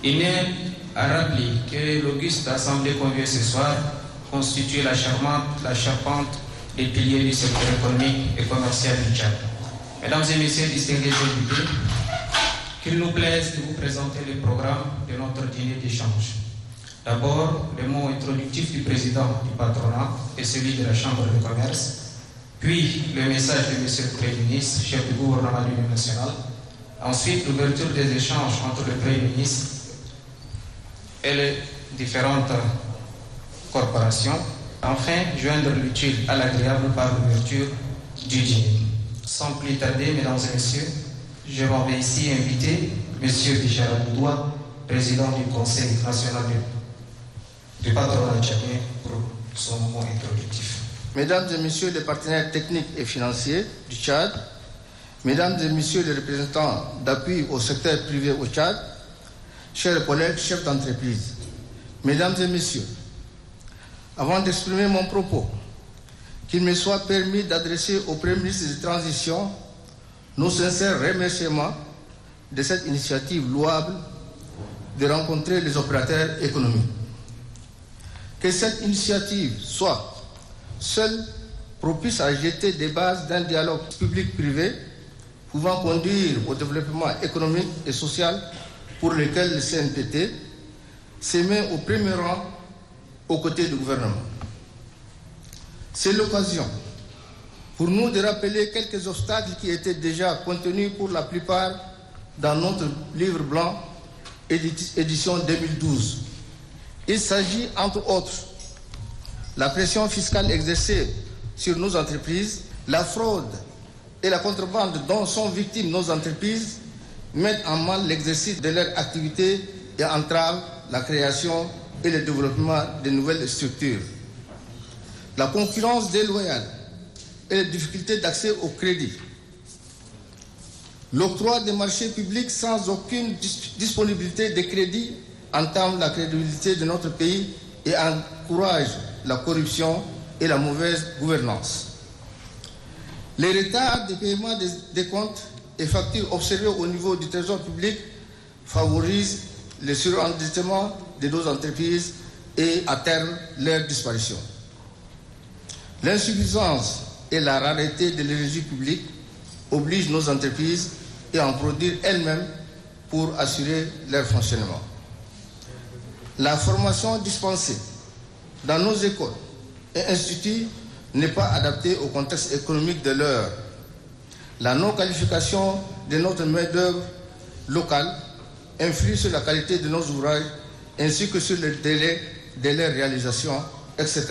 Il n'est à rappeler que l'auguste assemblée conviée ce soir constitue la charpente des piliers du secteur économique et commercial du Tchad. Mesdames et messieurs distingués invités, qu'il nous plaise de vous présenter le programme de notre dîner d'échange. D'abord, le mot introductif du président du patronat et celui de la Chambre de commerce, puis le message de M. le Premier ministre, chef du gouvernement de l'Union nationale, ensuite l'ouverture des échanges entre le Premier ministre et les différentes corporations, enfin joindre l'utile à l'agréable par l'ouverture du dîner. Sans plus tarder, mesdames et messieurs, je m'en vais ici inviter M. Bichara Boudoua, président du Conseil national du patronat tchadien, pour son mot introductif. Mesdames et messieurs les partenaires techniques et financiers du Tchad, mesdames et messieurs les représentants d'appui au secteur privé au Tchad, chers collègues, chefs d'entreprise, mesdames et messieurs, avant d'exprimer mon propos, qu'il me soit permis d'adresser au Premier ministre de transition nos sincères remerciements de cette initiative louable de rencontrer les opérateurs économiques. Que cette initiative soit seule propice à jeter des bases d'un dialogue public-privé pouvant conduire au développement économique et social pour lequel le CNPT se met au premier rang aux côtés du gouvernement. C'est l'occasion pour nous de rappeler quelques obstacles qui étaient déjà contenus pour la plupart dans notre livre blanc édition 2012. Il s'agit entre autres la pression fiscale exercée sur nos entreprises, la fraude et la contrebande dont sont victimes nos entreprises mettent en mal l'exercice de leur activité et entravent la création et le développement de nouvelles structures. La concurrence déloyale et les difficultés d'accès au crédit. L'octroi des marchés publics sans aucune disponibilité de crédit entame la crédibilité de notre pays et encourage la corruption et la mauvaise gouvernance. Les retards de paiement des comptes et factures observés au niveau du trésor public favorisent le surendettement de nos entreprises et à terme leur disparition. L'insuffisance et la rareté de l'énergie publique obligent nos entreprises à en produire elles-mêmes pour assurer leur fonctionnement. La formation dispensée dans nos écoles et instituts n'est pas adaptée au contexte économique de l'heure. La non-qualification de notre main-d'œuvre locale influe sur la qualité de nos ouvrages ainsi que sur le délai de leur réalisation, etc.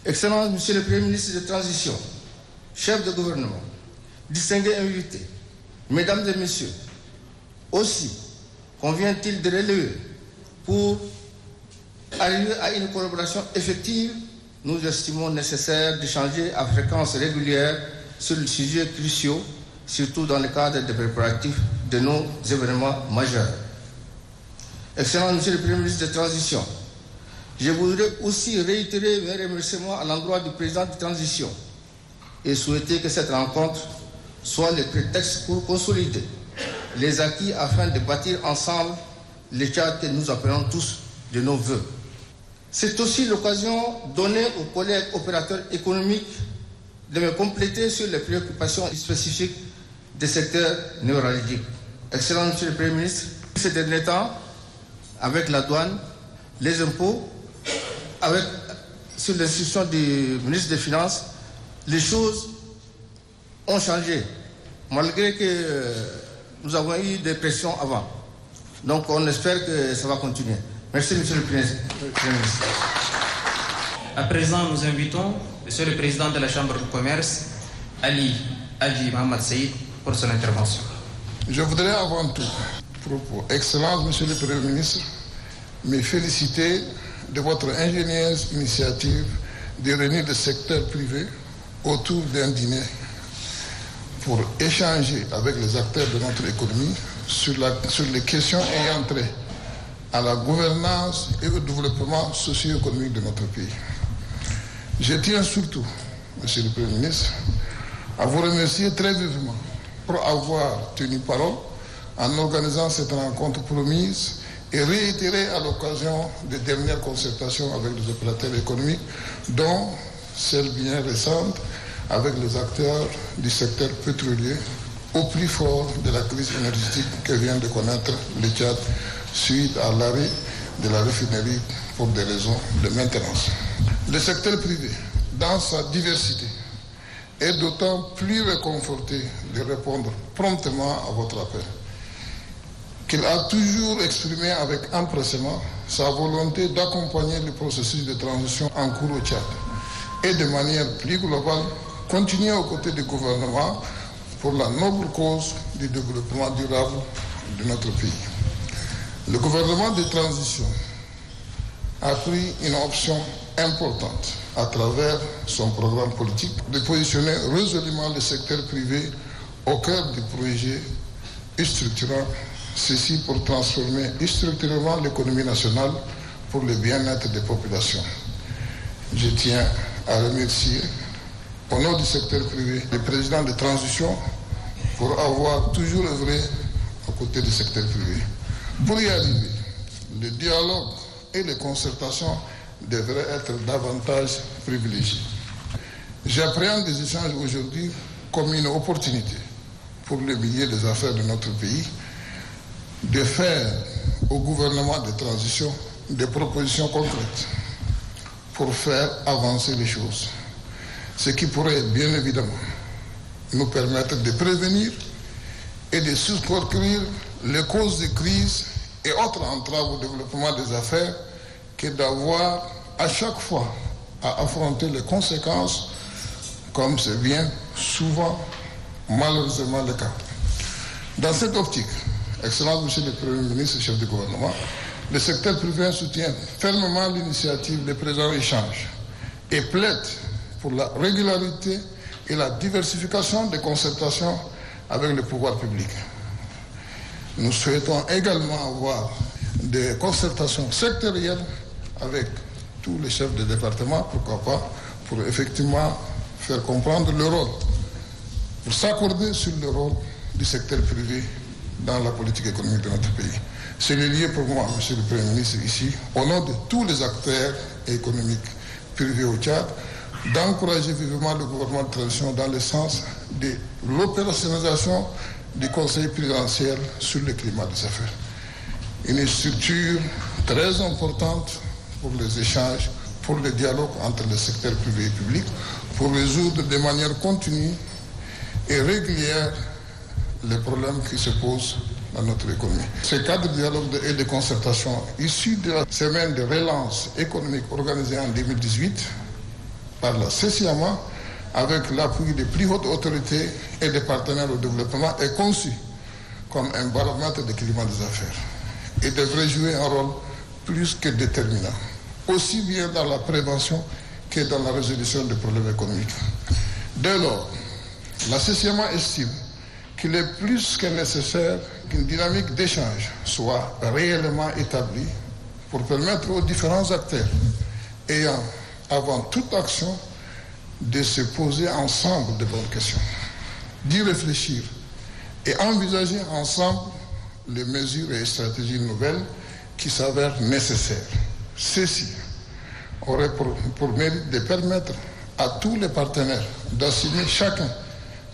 Excellence, Monsieur le Premier ministre de transition, chef de gouvernement, distingués invités, mesdames et messieurs, aussi convient-il de relever pour arriver à une collaboration effective, nous estimons nécessaire d'échanger à fréquence régulière sur les sujets cruciaux, surtout dans le cadre des préparatifs de nos événements majeurs. Excellent Monsieur le Premier ministre de transition, je voudrais aussi réitérer mes remerciements à l'endroit du président de transition et souhaiter que cette rencontre soit le prétexte pour consolider les acquis afin de bâtir ensemble le Tchad que nous appelons tous de nos voeux. C'est aussi l'occasion donnée aux collègues opérateurs économiques de me compléter sur les préoccupations spécifiques des secteurs névralgiques. Excellent Monsieur le Premier ministre, ces derniers temps, avec la douane, les impôts, sur l'instruction du ministre des Finances, les choses ont changé, malgré que nous avons eu des pressions avant. Donc on espère que ça va continuer. Merci Monsieur le Premier ministre. À présent, nous invitons Monsieur le Président de la Chambre de commerce, Ali Hadji Mohamed Saïd, pour son intervention. Je voudrais avant tout, propos, Excellence Monsieur le Premier ministre, me féliciter de votre ingénieuse initiative de réunir le secteur privé autour d'un dîner pour échanger avec les acteurs de notre économie sur les questions ayant trait à la gouvernance et au développement socio-économique de notre pays. Je tiens surtout, Monsieur le Premier ministre, à vous remercier très vivement pour avoir tenu parole en organisant cette rencontre promise et réitérées à l'occasion des dernières concertations avec les opérateurs économiques, dont celle bien récente avec les acteurs du secteur pétrolier, au plus fort de la crise énergétique que vient de connaître le Tchad suite à l'arrêt de la raffinerie pour des raisons de maintenance. Le secteur privé, dans sa diversité, est d'autant plus réconforté de répondre promptement à votre appel qu'il a toujours exprimé avec empressement sa volonté d'accompagner le processus de transition en cours au Tchad et de manière plus globale continuer aux côtés du gouvernement pour la noble cause du développement durable de notre pays. Le gouvernement de transition a pris une option importante à travers son programme politique de positionner résolument le secteur privé au cœur du projet structurant, ceci pour transformer structurellement l'économie nationale pour le bien-être des populations. Je tiens à remercier au nom du secteur privé le président de transition pour avoir toujours œuvré aux côtés du secteur privé. Pour y arriver, le dialogue et les concertations devraient être davantage privilégiés. J'appréhende des échanges aujourd'hui comme une opportunité pour le milieu des affaires de notre pays de faire au gouvernement de transition des propositions concrètes pour faire avancer les choses, ce qui pourrait bien évidemment nous permettre de prévenir et de circonscrire les causes de crise et autres entraves au développement des affaires que d'avoir à chaque fois à affronter les conséquences, comme c'est bien souvent malheureusement le cas. Dans cette optique, Excellence Monsieur le Premier ministre, chef du gouvernement, le secteur privé soutient fermement l'initiative des présents échanges et plaide pour la régularité et la diversification des concertations avec le pouvoir public. Nous souhaitons également avoir des concertations sectorielles avec tous les chefs de département, pourquoi pas, pour effectivement faire comprendre le rôle, pour s'accorder sur le rôle du secteur privé dans la politique économique de notre pays. C'est le lieu pour moi, Monsieur le Premier ministre, ici, au nom de tous les acteurs économiques privés au Tchad, d'encourager vivement le gouvernement de transition dans le sens de l'opérationnalisation du Conseil présidentiel sur le climat des affaires. Une structure très importante pour les échanges, pour le dialogue entre le secteur privé et public, pour résoudre de manière continue et régulière les problèmes qui se posent dans notre économie. Ce cadre de dialogue et de concertation issu de la semaine de relance économique organisée en 2018 par la CCAMA, avec l'appui des plus hautes autorités et des partenaires au développement, est conçu comme un baromètre de climat des affaires et devrait jouer un rôle plus que déterminant, aussi bien dans la prévention que dans la résolution des problèmes économiques. Dès lors, la CCAMA estime qu'il est plus que nécessaire qu'une dynamique d'échange soit réellement établie pour permettre aux différents acteurs ayant avant toute action de se poser ensemble de bonnes questions, d'y réfléchir et envisager ensemble les mesures et stratégies nouvelles qui s'avèrent nécessaires. Ceci aurait pour mérite de permettre à tous les partenaires d'assumer chacun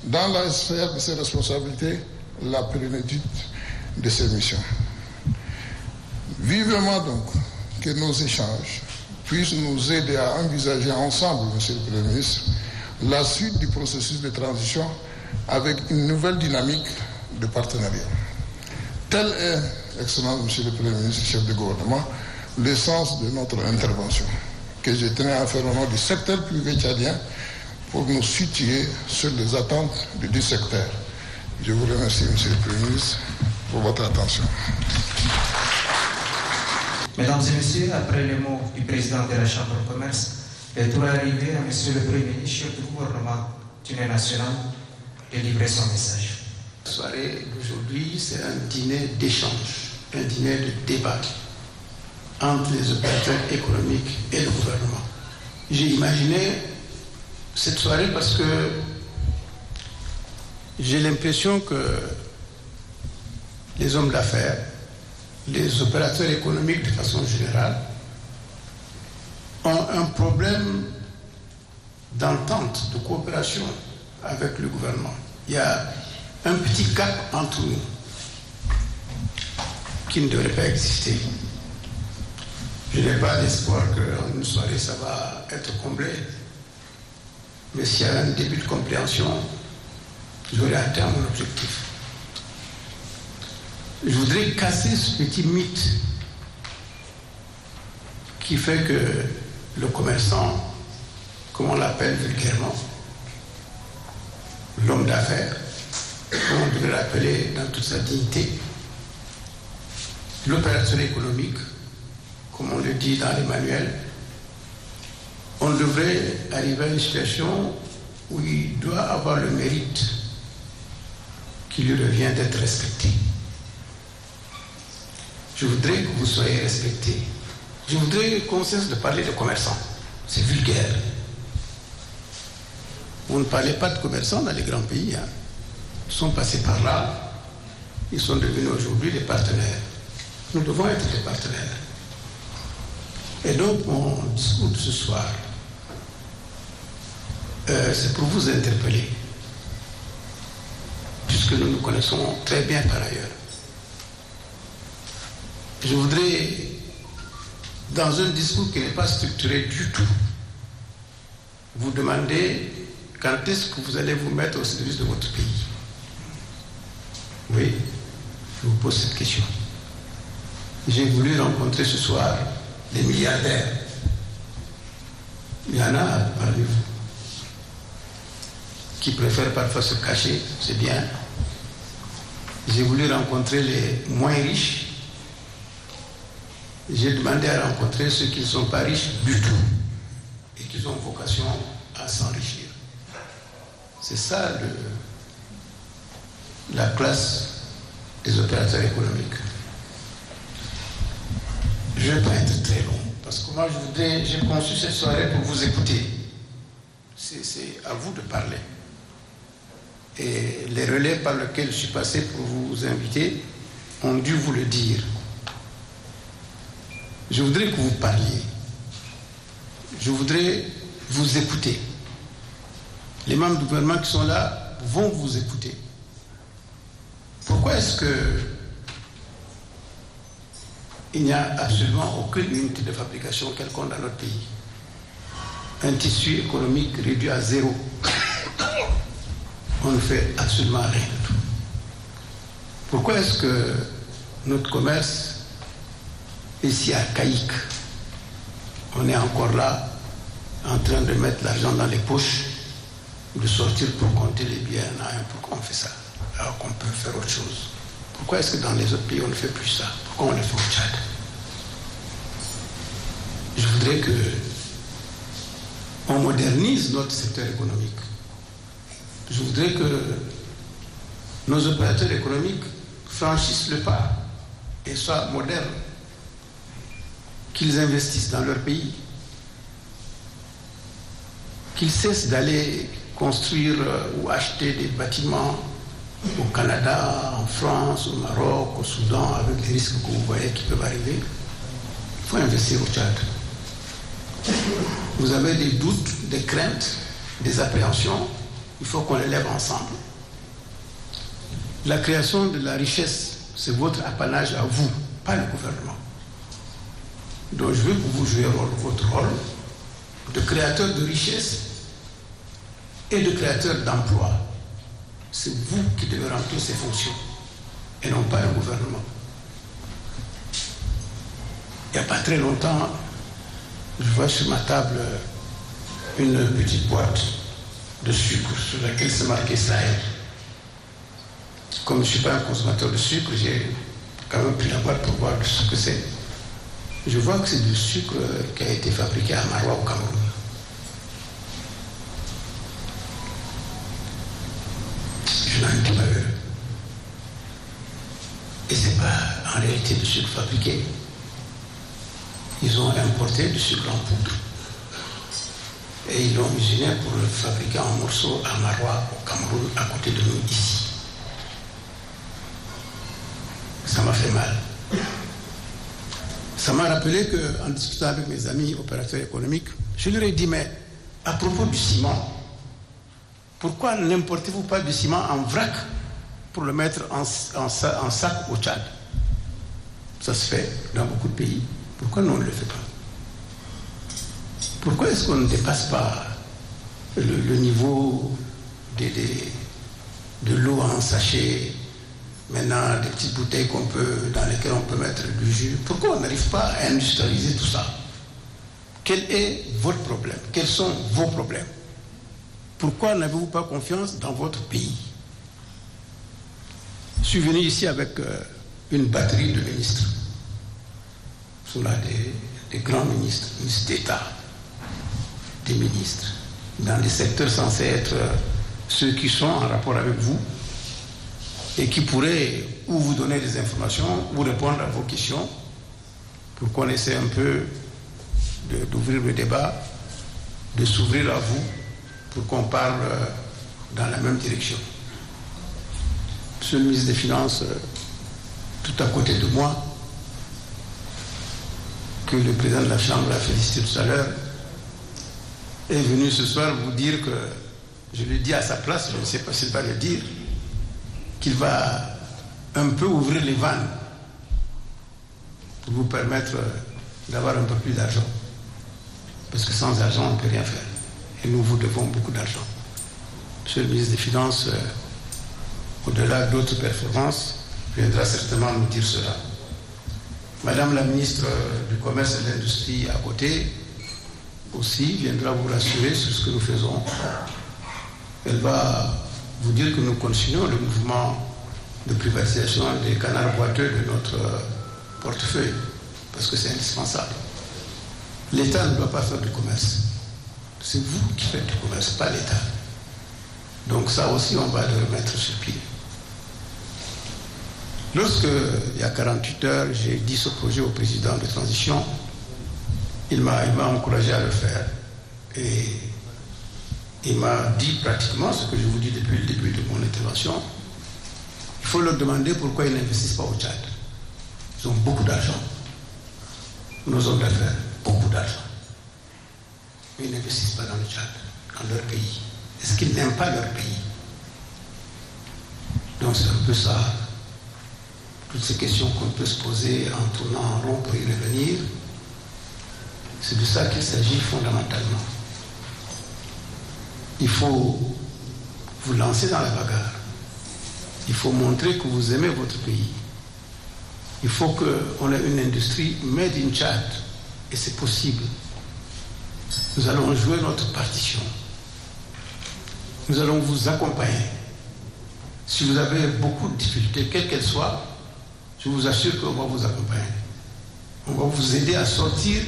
dans la sphère de ses responsabilités la plénitude de ses missions. Vivement donc que nos échanges puissent nous aider à envisager ensemble, Monsieur le Premier ministre, la suite du processus de transition avec une nouvelle dynamique de partenariat. Tel est, Excellence Monsieur le Premier ministre, chef du gouvernement, le sens de notre intervention, que je tenais à faire au nom du secteur privé tchadien pour nous situer sur les attentes du secteur. Je vous remercie, Monsieur le Premier ministre, pour votre attention. Mesdames et Messieurs, après les mots du président de la Chambre de commerce, le tour est arrivé à Monsieur le Premier ministre, chef du gouvernement d'Union nationale, de livrer son message. La soirée d'aujourd'hui, c'est un dîner d'échange, un dîner de débat entre les opérateurs économiques et le gouvernement. J'ai imaginé cette soirée parce que j'ai l'impression que les hommes d'affaires les opérateurs économiques de façon générale ont un problème d'entente, de coopération avec le gouvernement. Il y a un petit gap entre nous qui ne devrait pas exister. Je n'ai pas d'espoir qu'en une soirée ça va être comblé, mais s'il y a un début de compréhension, j'aurai atteint mon objectif. Je voudrais casser ce petit mythe qui fait que le commerçant, comme on l'appelle vulgairement, l'homme d'affaires, comme on devrait l'appeler dans toute sa dignité, l'opérateur économique, comme on le dit dans les manuels, on devrait arriver à une situation où il doit avoir le mérite qui lui revient d'être respecté. Je voudrais que vous soyez respectés. Je voudrais qu'on cesse de parler de commerçants. C'est vulgaire. Vous ne parlez pas de commerçants dans les grands pays. Hein. Ils sont passés par là. Ils sont devenus aujourd'hui des partenaires. Nous devons être des partenaires. Et donc, mon discours de ce soir, c'est pour vous interpeller, puisque nous nous connaissons très bien par ailleurs. Je voudrais, dans un discours qui n'est pas structuré du tout, vous demander quand est-ce que vous allez vous mettre au service de votre pays. Oui, je vous pose cette question. J'ai voulu rencontrer ce soir des milliardaires. Il y en a parmi vous qui préfèrent parfois se cacher, c'est bien. J'ai voulu rencontrer les moins riches. J'ai demandé à rencontrer ceux qui ne sont pas riches du tout et qui ont vocation à s'enrichir. C'est ça la classe des opérateurs économiques. Je ne vais pas être très long, parce que moi j'ai conçu cette soirée pour vous écouter. C'est à vous de parler. Et les relais par lesquels je suis passé pour vous inviter ont dû vous le dire. Je voudrais que vous parliez. Je voudrais vous écouter. Les membres du gouvernement qui sont là vont vous écouter. Pourquoi est-ce qu'il n'y a absolument aucune unité de fabrication quelconque dans notre pays? Un tissu économique réduit à zéro. On ne fait absolument rien du tout. Pourquoi est-ce que notre commerce est si archaïque? On est encore là, en train de mettre l'argent dans les poches, de sortir pour compter les billets en un. Pourquoi on fait ça? Alors qu'on peut faire autre chose. Pourquoi est-ce que dans les autres pays on ne fait plus ça? Pourquoi on le fait au Tchad? Je voudrais que on modernise notre secteur économique. Je voudrais que nos opérateurs économiques franchissent le pas et soient modernes, qu'ils investissent dans leur pays, qu'ils cessent d'aller construire ou acheter des bâtiments au Canada, en France, au Maroc, au Soudan, avec les risques que vous voyez qui peuvent arriver. Il faut investir au Tchad. Vous avez des doutes, des craintes, des appréhensions, il faut qu'on les lève ensemble. La création de la richesse, c'est votre apanage à vous, pas le gouvernement. Donc je veux que vous jouiez votre rôle de créateur de richesse et de créateur d'emploi. C'est vous qui devez remplir ces fonctions et non pas le gouvernement. Il n'y a pas très longtemps, je vois sur ma table une petite boîte de sucre sur laquelle c'est marqué Sahel. Comme je ne suis pas un consommateur de sucre, j'ai quand même pris la boîte pour voir ce que c'est. Je vois que c'est du sucre qui a été fabriqué à Maroua au Cameroun. Je n'en ai pas vu. Et ce n'est pas en réalité du sucre fabriqué. Ils ont importé du sucre en poudre. Et ils l'ont usiné pour le fabriquer en morceaux à Maroua au Cameroun, à côté de nous ici. Ça m'a fait mal. Ça m'a rappelé qu'en discutant avec mes amis opérateurs économiques, je leur ai dit, mais à propos du ciment, pourquoi n'importez-vous pas du ciment en vrac pour le mettre en sac au Tchad? Ça se fait dans beaucoup de pays. Pourquoi nous, on ne le fait pas? Pourquoi est-ce qu'on ne dépasse pas le niveau de l'eau en sachet, maintenant des petites bouteilles dans lesquelles on peut mettre du jus? Pourquoi on n'arrive pas à industrialiser tout ça? Quel est votre problème? Quels sont vos problèmes? Pourquoi n'avez-vous pas confiance dans votre pays? Je suis venu ici avec une batterie de ministres. Ce sont là des grands ministres, ministres d'État, des ministres, dans les secteurs censés être ceux qui sont en rapport avec vous et qui pourraient ou vous donner des informations ou répondre à vos questions pour qu'on essaie un peu d'ouvrir le débat, de s'ouvrir à vous pour qu'on parle dans la même direction. Monsieur le ministre des Finances, tout à côté de moi, que le président de la Chambre a félicité tout à l'heure, est venu ce soir vous dire que, je lui dis à sa place, je ne sais pas s'il va le dire, qu'il va un peu ouvrir les vannes pour vous permettre d'avoir un peu plus d'argent. Parce que sans argent, on ne peut rien faire. Et nous vous devons beaucoup d'argent. Monsieur le ministre des Finances, au-delà d'autres performances, viendra certainement nous dire cela. Madame la ministre du Commerce et de l'Industrie à côté aussi viendra vous rassurer sur ce que nous faisons. Elle va vous dire que nous continuons le mouvement de privatisation des canards boiteux de notre portefeuille, parce que c'est indispensable. L'État ne doit pas faire du commerce. C'est vous qui faites du commerce, pas l'État. Donc ça aussi, on va le remettre sur pied. Lorsque, il y a 48 heures, j'ai dit ce projet au président de transition, il m'a encouragé à le faire. Et il m'a dit pratiquement ce que je vous dis depuis le début de mon intervention. Il faut leur demander pourquoi ils n'investissent pas au Tchad. Ils ont beaucoup d'argent. Nos hommes d'affaires, beaucoup d'argent. Mais ils n'investissent pas dans le Tchad, dans leur pays. Est-ce qu'ils n'aiment pas leur pays? Donc c'est un peu ça. Toutes ces questions qu'on peut se poser en tournant en rond pour y revenir, c'est de ça qu'il s'agit fondamentalement. Il faut vous lancer dans la bagarre. Il faut montrer que vous aimez votre pays. Il faut qu'on ait une industrie made in Tchad. Et c'est possible. Nous allons jouer notre partition. Nous allons vous accompagner. Si vous avez beaucoup de difficultés, quelles qu'elles soient, je vous assure qu'on va vous accompagner. On va vous aider à sortir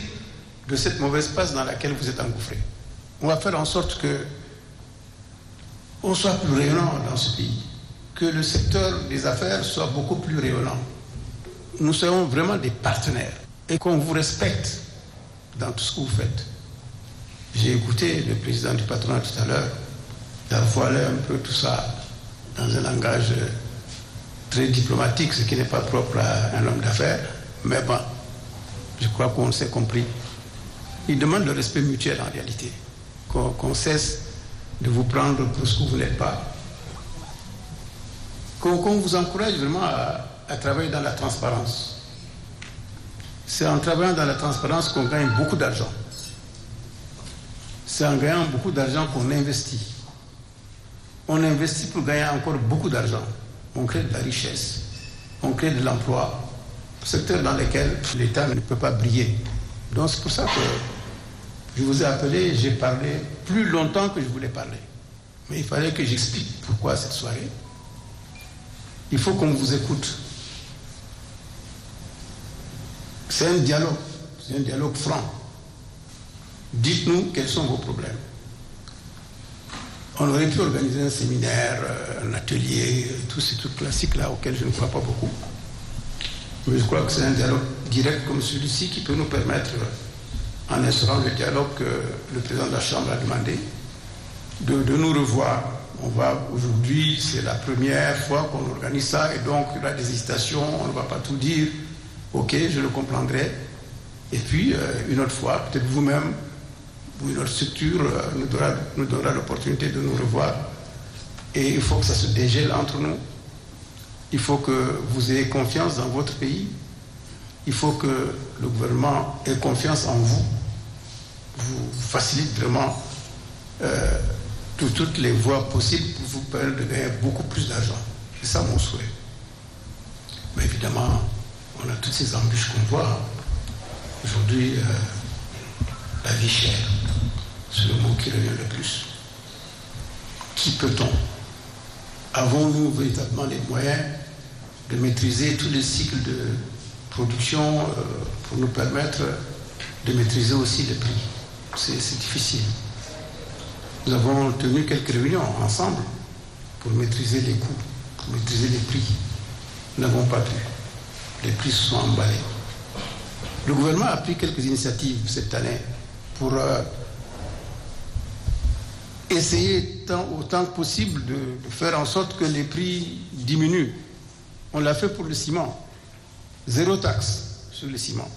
de cette mauvaise passe dans laquelle vous êtes engouffrés. On va faire en sorte que on soit plus rayonnant dans ce pays, que le secteur des affaires soit beaucoup plus rayonnant. Nous serons vraiment des partenaires et qu'on vous respecte dans tout ce que vous faites. J'ai écouté le président du patronat tout à l'heure, il a voilé un peu tout ça dans un langage très diplomatique, ce qui n'est pas propre à un homme d'affaires, mais bon, je crois qu'on s'est compris. Il demande le respect mutuel en réalité, qu'on cesse de vous prendre pour ce que vous n'êtes pas, qu'on vous encourage vraiment à travailler dans la transparence. C'est en travaillant dans la transparence qu'on gagne beaucoup d'argent. C'est en gagnant beaucoup d'argent qu'on investit. On investit pour gagner encore beaucoup d'argent. On crée de la richesse, on crée de l'emploi, secteur dans lequel l'État ne peut pas briller. Donc c'est pour ça que je vous ai appelé, j'ai parlé plus longtemps que je voulais parler. Mais il fallait que j'explique pourquoi cette soirée. Il faut qu'on vous écoute. C'est un dialogue franc. Dites-nous quels sont vos problèmes. On aurait pu organiser un séminaire, un atelier, tous ces trucs classiques-là auxquels je ne crois pas beaucoup. Mais je crois que c'est un dialogue direct comme celui-ci qui peut nous permettre, en instaurant le dialogue que le président de la Chambre a demandé, de nous revoir. Aujourd'hui, c'est la première fois qu'on organise ça et donc il y aura des hésitations, on ne va pas tout dire. Ok, je le comprendrai, Et puis, une autre fois, peut-être vous-même, ou une autre structure nous donnera l'opportunité de nous revoir. Et il faut que ça se dégèle entre nous. Il faut que vous ayez confiance dans votre pays. Il faut que le gouvernement ait confiance en vous. Vous facilite vraiment toutes les voies possibles pour vous permettre de gagner beaucoup plus d'argent. C'est ça mon souhait. Mais évidemment, on a toutes ces embûches qu'on voit. Aujourd'hui, la vie chère, c'est le mot qui revient le plus. Qui peut-on? Avons-nous véritablement les moyens de maîtriser tous les cycles de production pour nous permettre de maîtriser aussi les prix? C'est difficile. Nous avons tenu quelques réunions ensemble pour maîtriser les coûts, pour maîtriser les prix. Nous n'avons pas pu. Les prix se sont emballés. Le gouvernement a pris quelques initiatives cette année pour essayer autant que possible de faire en sorte que les prix diminuent. On l'a fait pour le ciment. 0 taxe sur le ciment.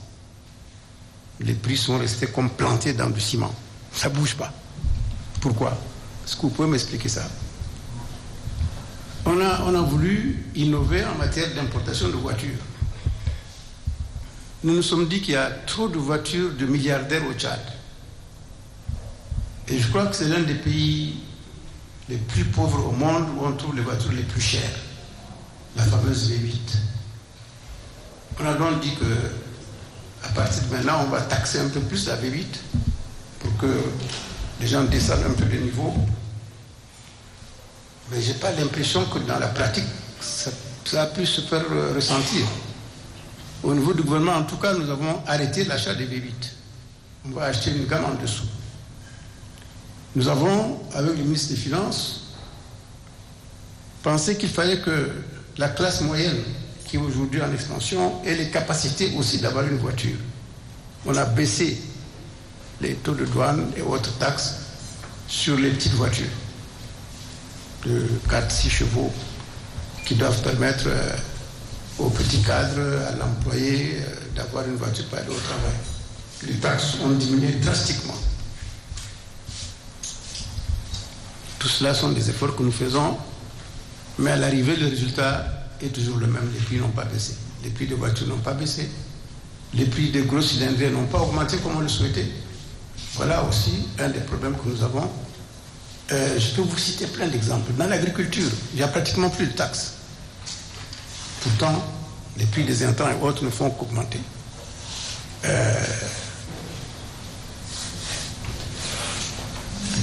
Les prix sont restés comme plantés dans du ciment. Ça ne bouge pas. Pourquoi? Est-ce que vous pouvez m'expliquer ça? On a voulu innover en matière d'importation de voitures. Nous nous sommes dit qu'il y a trop de voitures de milliardaires au Tchad. Et je crois que c'est l'un des pays les plus pauvres au monde où on trouve les voitures les plus chères. La fameuse V8. On a donc dit que à partir de maintenant, on va taxer un peu plus la V8 pour que les gens descendent un peu de niveau. Mais je n'ai pas l'impression que dans la pratique, ça a pu se faire ressentir. Au niveau du gouvernement, en tout cas, nous avons arrêté l'achat des V8. On va acheter une gamme en dessous. Nous avons, avec le ministre des Finances, pensé qu'il fallait que la classe moyenne, qui est aujourd'hui en expansion, ait les capacités aussi d'avoir une voiture. On a baissé les taux de douane et autres taxes sur les petites voitures de 4-6 chevaux qui doivent permettre au petit cadre, à l'employé, d'avoir une voiture pour aller au travail. Les taxes ont diminué drastiquement. Tout cela sont des efforts que nous faisons, mais à l'arrivée, le résultat est toujours le même. Les prix n'ont pas baissé. Les prix des voitures n'ont pas baissé. Les prix des gros cylindrés n'ont pas augmenté comme on le souhaitait. Voilà aussi un des problèmes que nous avons. Je peux vous citer plein d'exemples. Dans l'agriculture, il n'y a pratiquement plus de taxes. Pourtant, les prix des intrants et autres ne font qu'augmenter.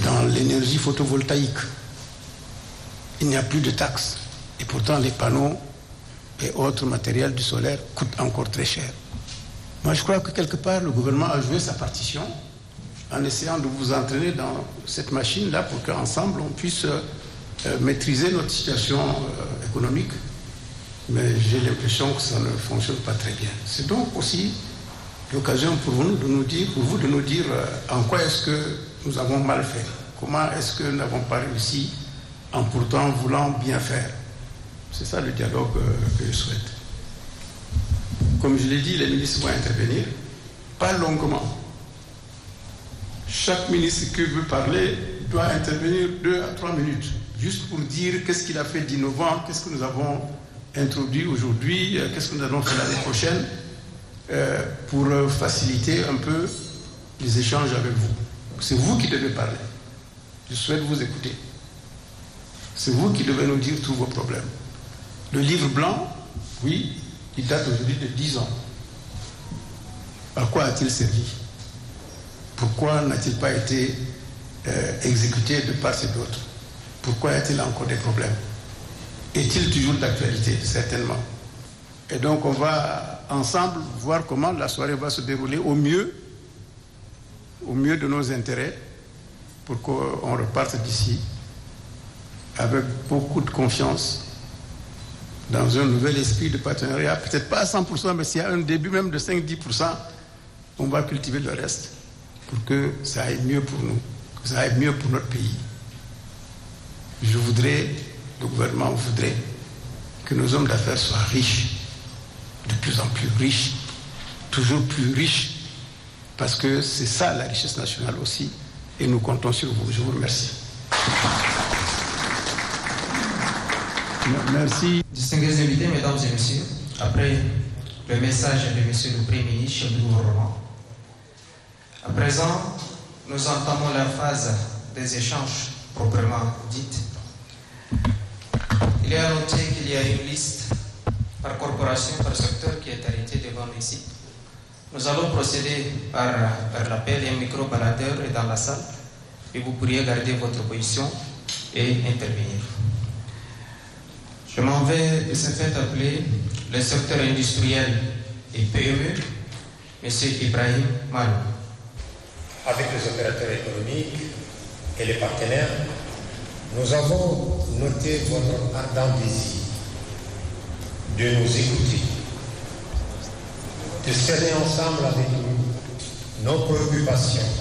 Dans l'énergie photovoltaïque, il n'y a plus de taxes. Et pourtant, les panneaux et autres matériels du solaire coûtent encore très cher. Moi, je crois que quelque part, le gouvernement a joué sa partition en essayant de vous entraîner dans cette machine-là pour qu'ensemble, on puisse maîtriser notre situation économique. Mais j'ai l'impression que ça ne fonctionne pas très bien. C'est donc aussi l'occasion pour vous de nous dire en quoi est-ce que nous avons mal fait. Comment est-ce que nous n'avons pas réussi en pourtant voulant bien faire. C'est ça le dialogue que je souhaite. Comme je l'ai dit, les ministres vont intervenir, pas longuement. Chaque ministre qui veut parler doit intervenir 2 à 3 minutes, juste pour dire qu'est-ce qu'il a fait d'innovant, qu'est-ce que nous avons introduit aujourd'hui, qu'est-ce que nous allons faire l'année prochaine, pour faciliter un peu les échanges avec vous. C'est vous qui devez parler. Je souhaite vous écouter. C'est vous qui devez nous dire tous vos problèmes. Le livre blanc, oui, il date aujourd'hui de 10 ans. À quoi a-t-il servi? Pourquoi n'a-t-il pas été exécuté de part et d'autre? Pourquoi y a-t-il encore des problèmes? Est-il toujours d'actualité? Certainement. Et donc on va ensemble voir comment la soirée va se dérouler au mieux de nos intérêts, pour qu'on reparte d'ici avec beaucoup de confiance dans un nouvel esprit de partenariat, peut-être pas à 100%, mais s'il y a un début même de 5-10%, on va cultiver le reste pour que ça aille mieux pour nous, que ça aille mieux pour notre pays. Le gouvernement voudrait que nos hommes d'affaires soient riches, de plus en plus riches, toujours plus riches, parce que c'est ça la richesse nationale aussi, et nous comptons sur vous. Je vous remercie. Merci. Distingués invités, mesdames et messieurs, après le message de monsieur le Premier ministre, chef du gouvernement, à présent, nous entamons la phase des échanges proprement dites. Il est à noter qu'il y a une liste par corporation, par secteur qui est arrêtée devant nous ici. Nous allons procéder par l'appel. Un micro-baladeur est dans la salle et vous pourriez garder votre position et intervenir. Je m'en vais de ce fait appeler le secteur industriel et PME, M. Ibrahim Malou. Avec les opérateurs économiques et les partenaires, nous avons noté votre ardent désir de nous écouter, de cerner ensemble avec nous nos préoccupations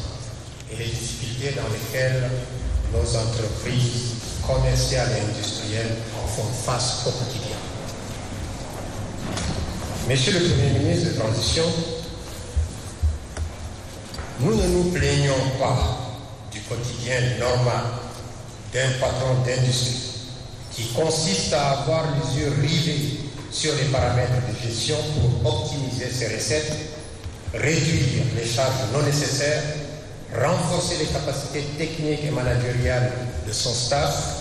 et les difficultés dans lesquelles nos entreprises commerciales et industrielles font face au quotidien. Monsieur le Premier ministre de Transition, nous ne nous plaignons pas du quotidien normal d'un patron d'industrie qui consiste à avoir les yeux rivés sur les paramètres de gestion pour optimiser ses recettes, réduire les charges non nécessaires, renforcer les capacités techniques et managériales de son staff,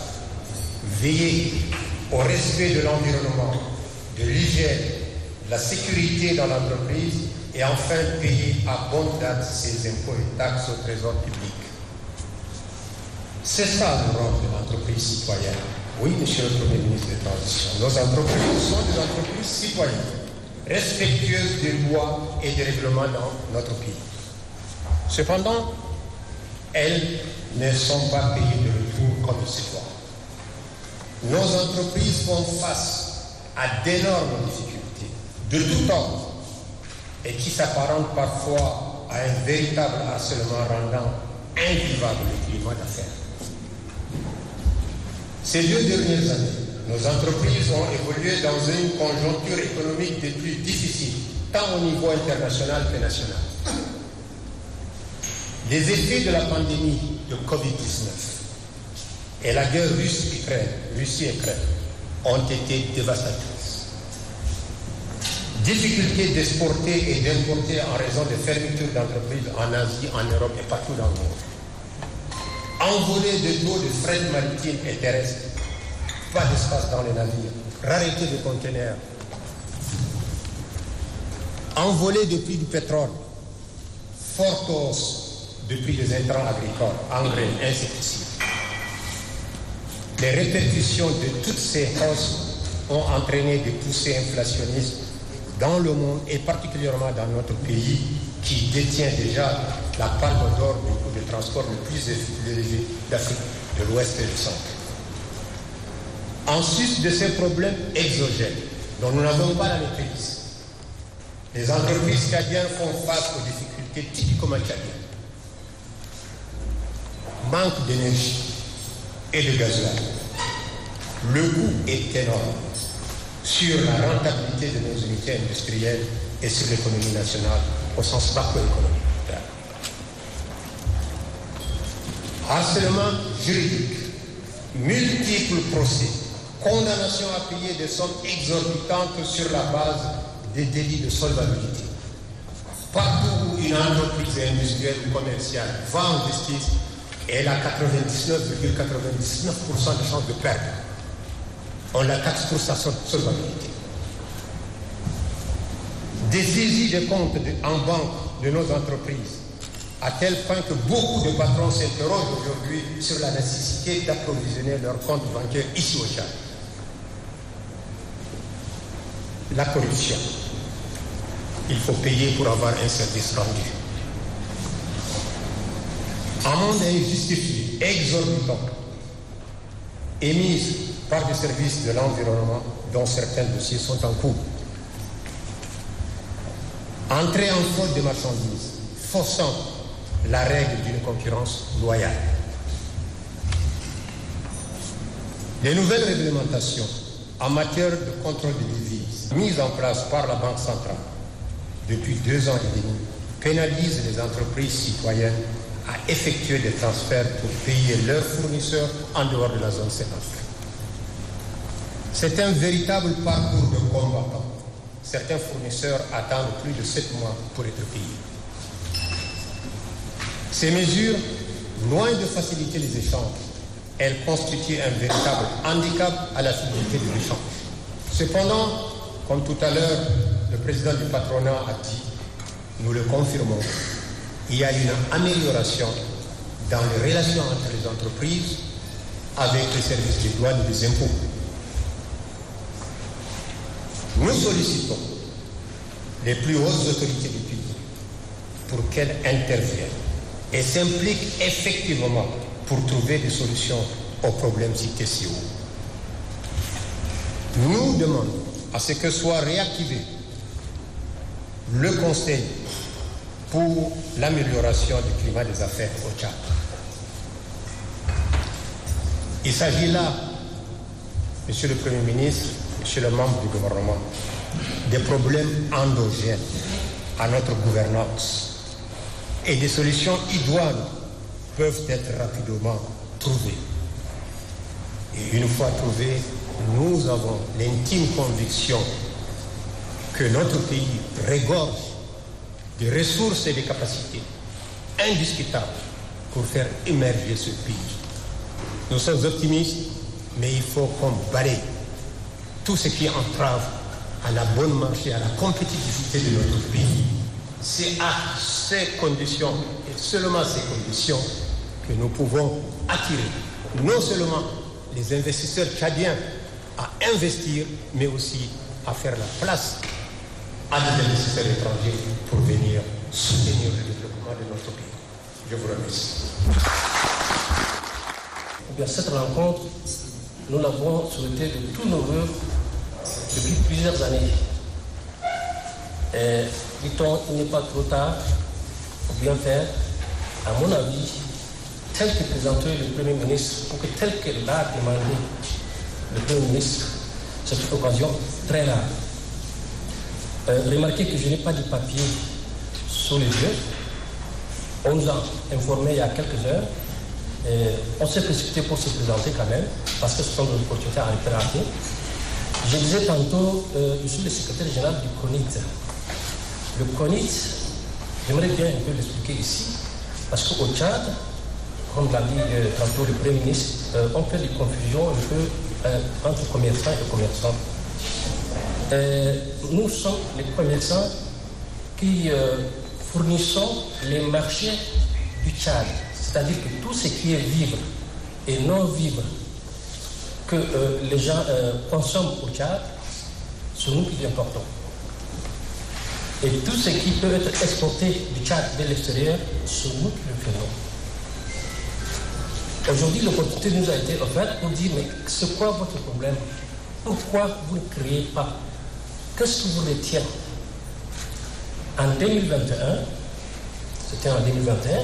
veiller au respect de l'environnement, de l'hygiène, de la sécurité dans l'entreprise et enfin payer à bonne date ses impôts et taxes au trésor public. C'est ça le rôle de l'entreprise citoyenne. Oui, monsieur le Premier ministre de Transition, nos entreprises sont des entreprises citoyennes, respectueuses des lois et des règlements dans notre pays. Cependant, elles ne sont pas payées de retour comme il se doit. Nos entreprises font face à d'énormes difficultés de tout ordre et qui s'apparentent parfois à un véritable harcèlement rendant invivable le climat d'affaires. Ces 2 dernières années, nos entreprises ont évolué dans une conjoncture économique des plus difficiles, tant au niveau international que national. Les effets de la pandémie de Covid-19 et la guerre Russie-Ukraine ont été dévastatrices. Difficulté d'exporter et d'importer en raison de fermetures d'entreprises en Asie, en Europe et partout dans le monde. Envolée de taux de fret maritime et terrestre, pas d'espace dans les navires, rareté de conteneurs, envolée de prix du pétrole, forte hausse de prix des intrants agricoles, engrais, insecticides. Les répercussions de toutes ces hausses ont entraîné des poussées inflationnistes dans le monde et particulièrement dans notre pays qui détient déjà la palme d'or du coût de transport le plus élevé d'Afrique de l'Ouest et du Centre. En sus de ces problèmes exogènes dont nous n'avons pas la maîtrise, les entreprises tchadiennes font face aux difficultés typiquement tchadiennes. Manque d'énergie et de gasoil. Le coût est énorme sur la rentabilité de nos unités industrielles et sur l'économie nationale au sens macroéconomique. Harcèlement juridique, multiples procès, condamnation à payer des sommes exorbitantes sur la base des délits de solvabilité. Partout où une entreprise industrielle ou commerciale va en justice, elle a 99,99% de chances de perdre. On la taxe pour sa solvabilité. Des saisies de comptes en banque de nos entreprises, à tel point que beaucoup de patrons s'interrogent aujourd'hui sur la nécessité d'approvisionner leurs comptes bancaires ici au Tchad. La corruption. Il faut payer pour avoir un service rendu. Amende injustifiée, exorbitante, émise par des services de l'environnement dont certains dossiers sont en cours. Entrée en faute de marchandises, faussant la règle d'une concurrence loyale. Les nouvelles réglementations en matière de contrôle des devises mises en place par la Banque centrale depuis 2 ans et demi pénalise les entreprises citoyennes à effectuer des transferts pour payer leurs fournisseurs en dehors de la zone CFA. C'est un véritable parcours de combattant. Certains fournisseurs attendent plus de 7 mois pour être payés. Ces mesures, loin de faciliter les échanges, elles constituent un véritable handicap à la fluidité de l'échange. Cependant, comme tout à l'heure, le président du patronat a dit, nous le confirmons, il y a une amélioration dans les relations entre les entreprises avec les services des douanes et des impôts. Nous sollicitons les plus hautes autorités du pays pour qu'elles interviennent et s'impliquent effectivement pour trouver des solutions aux problèmes cités si haut. Nous demandons à ce que soit réactivé le Conseil pour l'amélioration du climat des affaires au Tchad. Il s'agit là, Monsieur le Premier ministre, Monsieur le membre du gouvernement, des problèmes endogènes à notre gouvernance et des solutions idoines peuvent être rapidement trouvées. Et une fois trouvées, nous avons l'intime conviction que notre pays regorge des ressources et des capacités indiscutables pour faire émerger ce pays. Nous sommes optimistes, mais il faut qu'on balaye tout ce qui entrave à la bonne marche et à la compétitivité de notre pays. C'est à ces conditions, et seulement à ces conditions, que nous pouvons attirer non seulement les investisseurs tchadiens à investir, mais aussi à faire la place à des investisseurs étrangers pour venir soutenir le développement de notre pays. Je vous remercie. Bien, cette rencontre, nous l'avons souhaitée de tous nos voeux depuis plusieurs années. Dit-on, il n'est pas trop tard pour bien faire. À mon avis, tel que présenté le Premier ministre, ou que tel que l'a demandé le Premier ministre, c'est une occasion très rare. Remarquez que je n'ai pas de papier sous les yeux. On nous a informé il y a quelques heures. On s'est précipité pour se présenter quand même, parce que ce sont des opportunités à réparer. Je disais tantôt, je suis le secrétaire général du CONIT. Le CONIT, j'aimerais bien un peu l'expliquer ici, parce qu'au Tchad, comme l'a dit tantôt le Premier ministre, on fait des confusions un peu entre commerçants et commerçants. Nous sommes les commerçants qui fournissons les marchés du Tchad. C'est-à-dire que tout ce qui est vivre et non vivre que les gens consomment au Tchad, c'est nous qui l'importons. Et tout ce qui peut être exporté du Tchad vers l'extérieur, c'est nous qui le faisons. Aujourd'hui, l'opportunité nous a été offerte pour dire, mais c'est quoi votre problème? Pourquoi vous ne créez pas? Qu'est-ce qui vous retient? En 2021, c'était en 2021,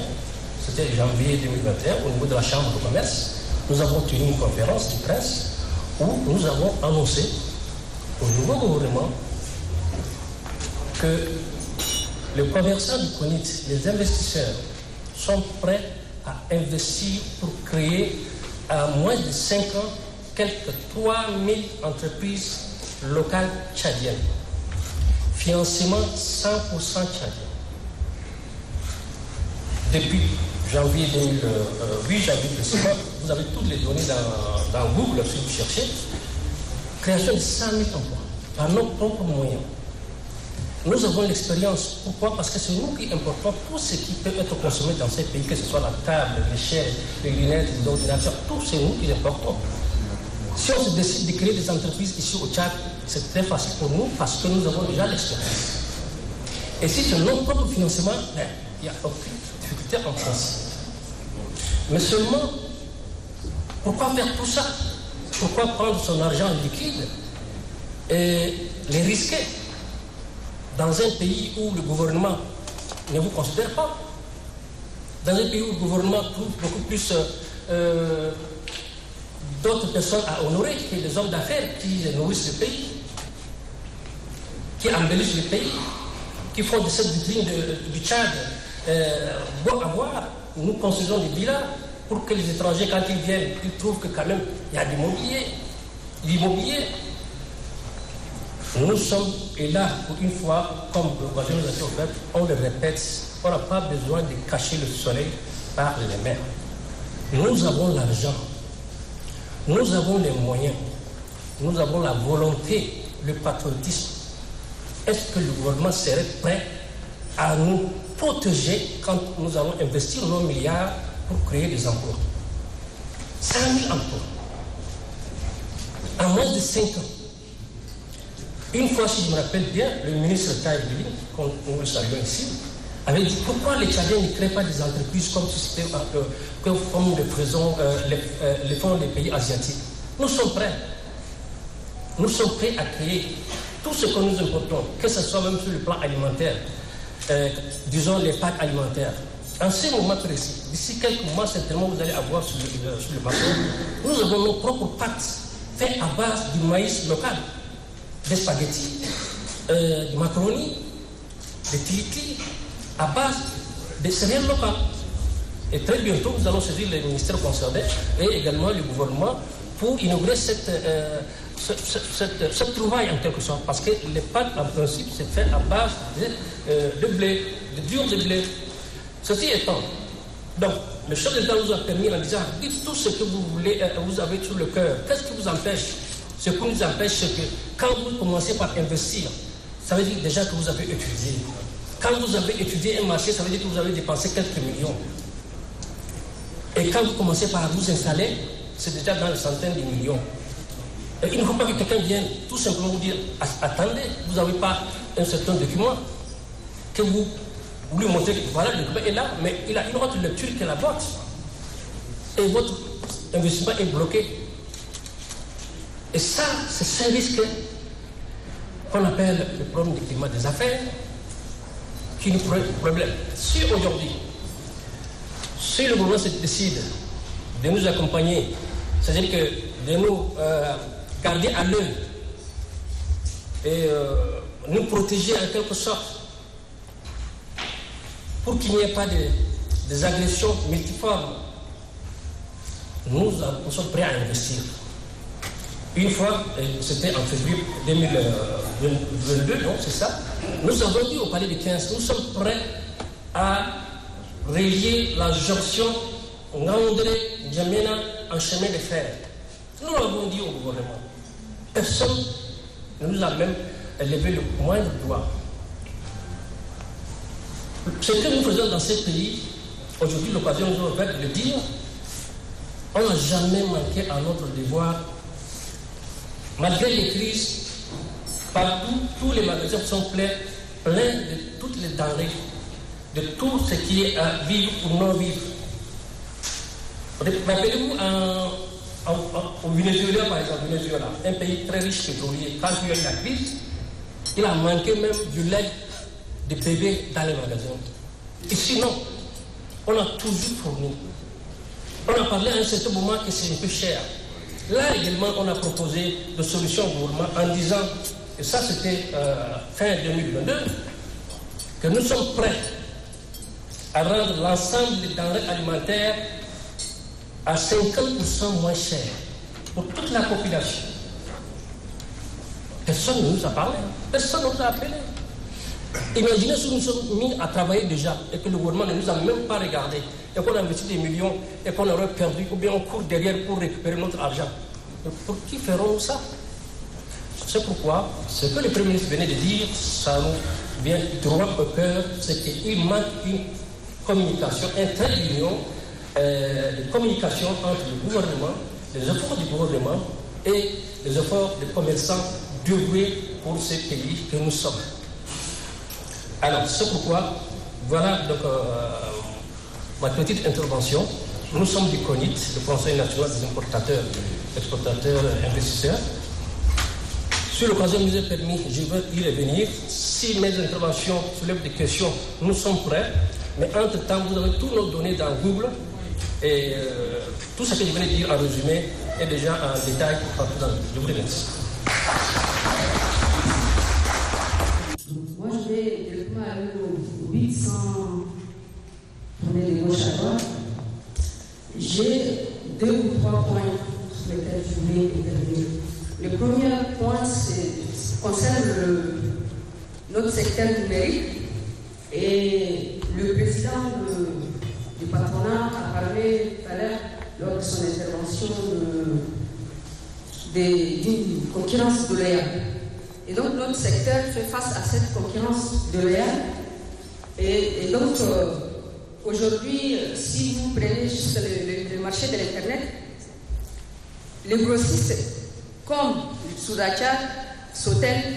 c'était janvier 2021, au niveau de la Chambre de commerce, nous avons tenu une conférence de presse où nous avons annoncé au nouveau gouvernement que les commerçants du CONIT, les investisseurs, sont prêts à investir pour créer à moins de 5 ans quelques 3000 entreprises locales tchadiennes. Financement 100% tchadien. Depuis janvier 2008, janvier 2005, vous avez toutes les données dans Google, si vous cherchez. Création de 100 000 emplois par nos propres moyens. Nous avons l'expérience. Pourquoi? Parce que c'est nous qui importons tout ce qui peut être consommé dans ces pays, que ce soit la table, les chaises, les lunettes, les ordinateurs, tout c'est nous qui importons. Si on se décide de créer des entreprises ici au Tchad, c'est très facile pour nous parce que nous avons déjà l'expérience. Et si c'est notre propre financement, il n'y a aucune difficulté en France. Mais seulement, pourquoi faire tout ça? Pourquoi prendre son argent liquide et les risquer dans un pays où le gouvernement ne vous considère pas? Dans un pays où le gouvernement trouve beaucoup plus d'autres personnes à honorer que des hommes d'affaires qui nourrissent le pays, qui embellissent le pays, qui font de cette vitrine du Tchad beau à voir. Nous construisons des villas pour que les étrangers, quand ils viennent, ils trouvent que quand même il y a de l'immobilier. Nous sommes, et là, pour une fois, comme l'occasion nous a été offerte, on le répète, on n'a pas besoin de cacher le soleil par les mers. Nous avons l'argent, nous avons les moyens, nous avons la volonté, le patriotisme. Est-ce que le gouvernement serait prêt à nous protéger quand nous allons investir nos milliards pour créer des emplois? 100 000 emplois. En moins de 5 ans. Une fois, si je me rappelle bien, le ministre Taïbili, qu'on nous le saluons ici, avait dit pourquoi les Tchadiens ne créent pas des entreprises comme le font les pays asiatiques. Nous sommes prêts. Nous sommes prêts à créer tout ce que nous importons, que ce soit même sur le plan alimentaire, disons les pâtes alimentaires. En ce moment précis, d'ici quelques mois, certainement, vous allez avoir sur le bateau, nous avons nos propres pâtes faites à base du maïs local, des spaghettis, du macaroni, des tiliti, à base des céréales locales. Et très bientôt, nous allons saisir les ministères concernés et également le gouvernement pour inaugurer cette trouvaille en quelque sorte. Parce que les pâtes, en principe, c'est fait à base de blé, de dur de blé. Ceci étant, donc, le chef d'État nous a permis en disant, dites tout ce que vous voulez, vous avez sur le cœur. Qu'est-ce qui vous empêche? Ce qui nous empêche, c'est que quand vous commencez par investir, ça veut dire déjà que vous avez étudié. Quand vous avez étudié un marché, ça veut dire que vous avez dépensé quelques millions. Et quand vous commencez par vous installer, c'est déjà dans les centaines de millions. Et il ne faut pas que quelqu'un vienne tout simplement vous dire, attendez, vous n'avez pas un certain document que vous lui montrez que voilà, le document est là, mais il a une autre lecture que la boîte. Et votre investissement est bloqué. Et ça, c'est ce risque qu'on appelle le problème du climat des affaires, qui nous pose problème. Si aujourd'hui, si le gouvernement se décide de nous accompagner, c'est-à-dire que de nous garder à l'œil et nous protéger en quelque sorte pour qu'il n'y ait pas des agressions multiformes, nous sommes prêts à investir. Une fois, c'était en février 2022, non, c'est ça, nous avons dit au Palais des 15, nous sommes prêts à relier la jonction Ngaoundéré-N'Djamena en chemin de fer. Nous l'avons dit au gouvernement. Personne ne nous a même levé le moindre doigt. Ce que nous faisons dans ces pays, aujourd'hui l'occasion nous a offert de le dire, on n'a jamais manqué à notre devoir. Malgré les crises, partout, tous les magasins sont pleins de toutes les denrées, de tout ce qui est à vivre ou non vivre. Rappelez-vous au Venezuela, par exemple, Venezuela, un pays très riche pétrolier, quand il y a eu la crise, il a manqué même du lait de bébé dans les magasins. Et sinon, on a toujours fourni. On a parlé à un certain moment que c'est un peu cher. Là également, on a proposé des solutions au gouvernement en disant, et ça c'était fin 2022, que nous sommes prêts à rendre l'ensemble des denrées alimentaires à 50% moins cher pour toute la population. Personne ne nous a parlé, personne ne nous a appelé. Imaginez si nous sommes mis à travailler déjà et que le gouvernement ne nous a même pas regardé et qu'on a investi des millions et qu'on aurait perdu ou bien on court derrière pour récupérer notre argent. Pour qui ferons-nous ça? C'est pourquoi ce que le Premier ministre venait de dire, ça nous vient droit au cœur, c'est qu'il manque une communication, un trait d'union, de communication entre le gouvernement, les efforts du gouvernement et les efforts des commerçants dévoués pour ces pays que nous sommes. Alors, c'est pourquoi, voilà donc, ma petite intervention. Nous sommes du CONIT, le Conseil national des importateurs, exportateurs, investisseurs. Sur l'occasion, nous a permis, je veux y revenir. Si mes interventions soulèvent des questions, nous sommes prêts. Mais entre-temps, vous avez tous nos données dans Google. Et tout ce que je venais de dire en résumé est déjà en détail partout dans le monde. Je vous remercie. Moi, je vais directement tourner de gauche à droite. J'ai 2 ou 3 points sur lesquels je voulais intervenir. Le premier point concerne notre secteur numérique. Et le président du patronat a parlé tout à l'heure, lors de son intervention, d'une concurrence déloyale. Et donc notre secteur fait face à cette concurrence déloyale. Et donc aujourd'hui, si vous prenez juste le marché de l'Internet, les grossistes comme Sudacha, Sotel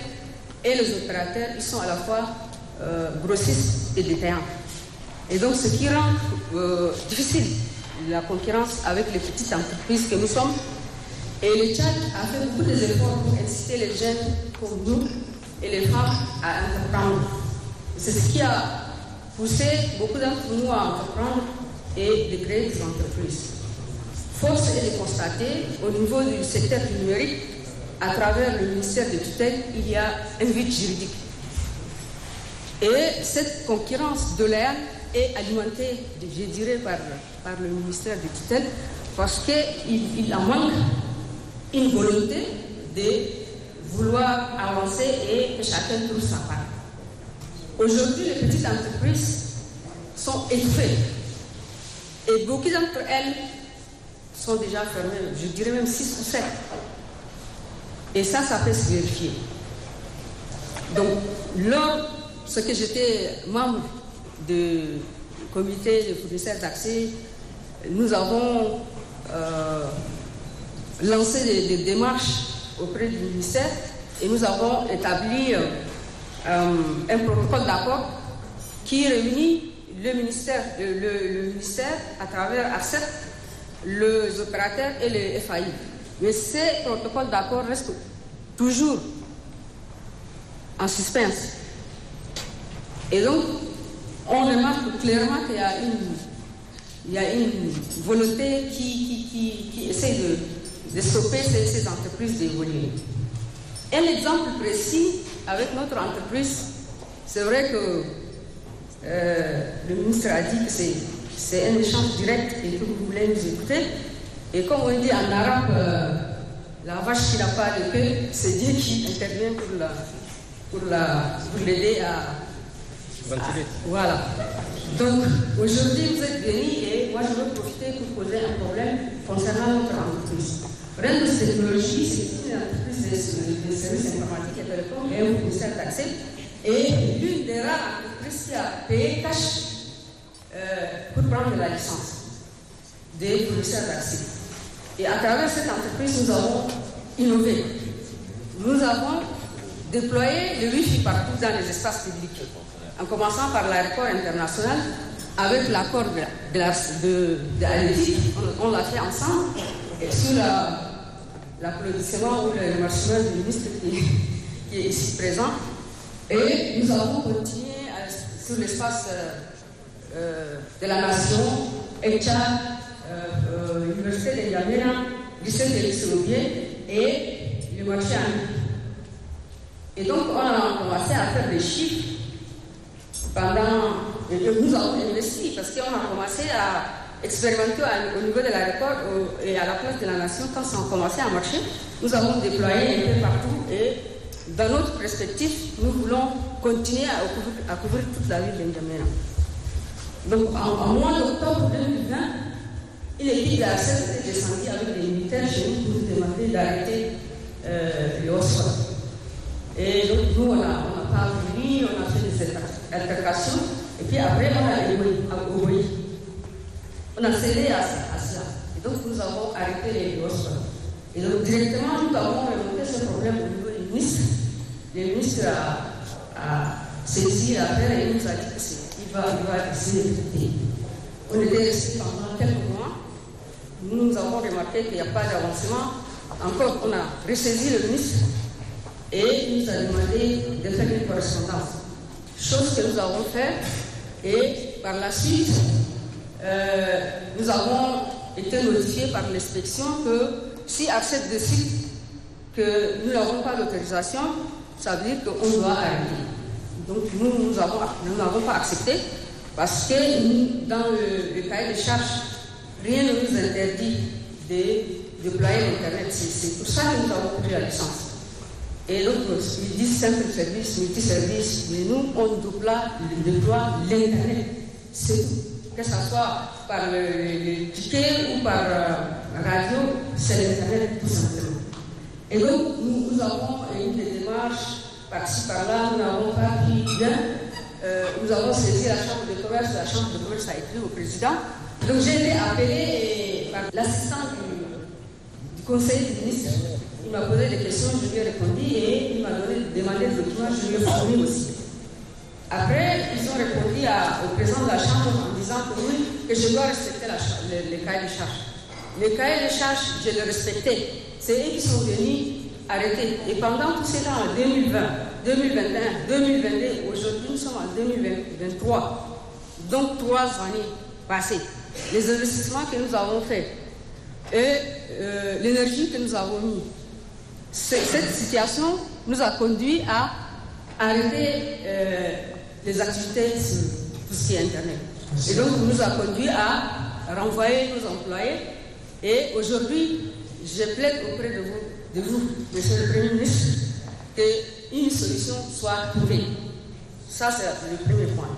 et les opérateurs, ils sont à la fois grossistes et détaillants. Et donc ce qui rend difficile la concurrence avec les petites entreprises que nous sommes. Et le Tchad a fait beaucoup d'efforts pour inciter les jeunes comme nous et les femmes à entreprendre. C'est ce qui a poussé beaucoup d'entre nous à entreprendre et de créer des entreprises. Force est de constater, au niveau du secteur numérique, à travers le ministère de tutelle, il y a un vide juridique. Et cette concurrence déloyale est alimentée, je dirais, par le ministère de tutelle, parce qu'il en manque une volonté de vouloir avancer et que chacun trouve sa part. Aujourd'hui, les petites entreprises sont étouffées et beaucoup d'entre elles sont déjà fermées, je dirais même 6 ou 7. Et ça peut se vérifier. Donc, lorsque j'étais membre du comité de fournisseurs d'accès, nous avons lancé des démarches auprès du ministère et nous avons établi un protocole d'accord qui réunit le ministère à travers ARCEP, les opérateurs et les FAI. Mais ces protocoles d'accord restent toujours en suspense. Et donc, on remarque clairement qu'il y a une volonté qui essaie de stopper ces entreprises d'évoluer. Un exemple précis avec notre entreprise, c'est vrai que le ministre a dit que c'est un échange direct et que vous voulez nous écouter. Et comme on dit en arabe, la vache qui n'a pas de queue, c'est Dieu qui intervient pour l'aider à ventiler. Voilà. Donc aujourd'hui vous êtes venus et moi je veux profiter pour poser un problème concernant notre entreprise. Rennes Technologies, c'est une entreprise de services informatiques et télécoms et un fournisseur d'accès. Et l'une des rares entreprises qui a payé cash pour prendre la licence des fournisseurs d'accès. Et à travers cette entreprise, nous avons innové. Nous avons déployé le Wi-Fi partout dans les espaces publics, en commençant par l'aéroport international, avec l'accord de l'ALETI, on l'a fait ensemble, et sur l'applaudissement ou le remerciement du ministre qui est ici présent. Et nous avons continué sur l'espace de la nation, ECHA, l'Université de Yamena, lycée de l'Isrobier et le marché en ligne. Et donc, on a commencé à faire des chiffres nous avons investi parce qu'on a commencé à expérimenter au niveau de l'aéroport et à la place de la nation. Quand ça a commencé à marcher, nous avons déployé un peu partout et dans notre perspective, nous voulons continuer à couvrir toute la ville d'Injamena. Donc, en mois d'octobre 2020, une équipe de l'ARCEP était descendue avec des militaires chez nous pour nous demander d'arrêter les hauts-sols. Et donc, nous, on n'a pas voulu, on a fait des altercations, et puis après, on a obéi. On a cédé à cela. Et donc, nous avons arrêté les hauts-sols. Et donc, directement, nous avons remonté ce problème au niveau du ministre. Le ministre a saisi l'affaire et il nous a dit qu'il va essayer de traiter. On était restés pendant quelques mois. Nous avons remarqué qu'il n'y a pas d'avancement. Encore, on a ressaisi le ministre et il nous a demandé de faire une correspondance. Chose que nous avons fait et par la suite, nous avons été notifiés par l'inspection que si ARCEP décide que nous n'avons pas l'autorisation, ça veut dire qu'on doit arrêter. Donc nous n'avons pas accepté Parce que nous, dans le cahier de charges, rien ne nous interdit de déployer l'Internet. C'est pour ça que nous avons pris la licence. Et donc, ils disent simple service, multiservice, mais nous, on déploie l'Internet. C'est tout. Que ce soit par le ticket ou par radio, c'est l'Internet tout simplement. Et donc, nous avons eu des démarches par-ci par-là, nous n'avons pas pris bien. Nous avons saisi la Chambre de commerce, la Chambre de commerce a écrit au président. Donc, j'ai été appelé par l'assistant du conseiller du ministre. Il m'a posé des questions, je lui ai répondu et il m'a demandé des documents, je lui ai fourni aussi. Après, ils ont répondu au président de la Chambre en disant que oui, que je dois respecter les cahiers de charges. Les cahiers de charges, je les respectais. C'est eux qui sont venus arrêter. Et pendant tout ce temps, en 2020, 2021, 2022, aujourd'hui nous sommes en 2023, donc 3 années passées. Les investissements que nous avons faits et l'énergie que nous avons mis, cette situation nous a conduit à arrêter les activités sur tout ce qui est Internet. Et donc, nous a conduit à renvoyer nos employés. Et aujourd'hui, je plaide auprès de vous, Monsieur le Premier ministre, qu'une solution soit trouvée. Ça, c'est le premier point.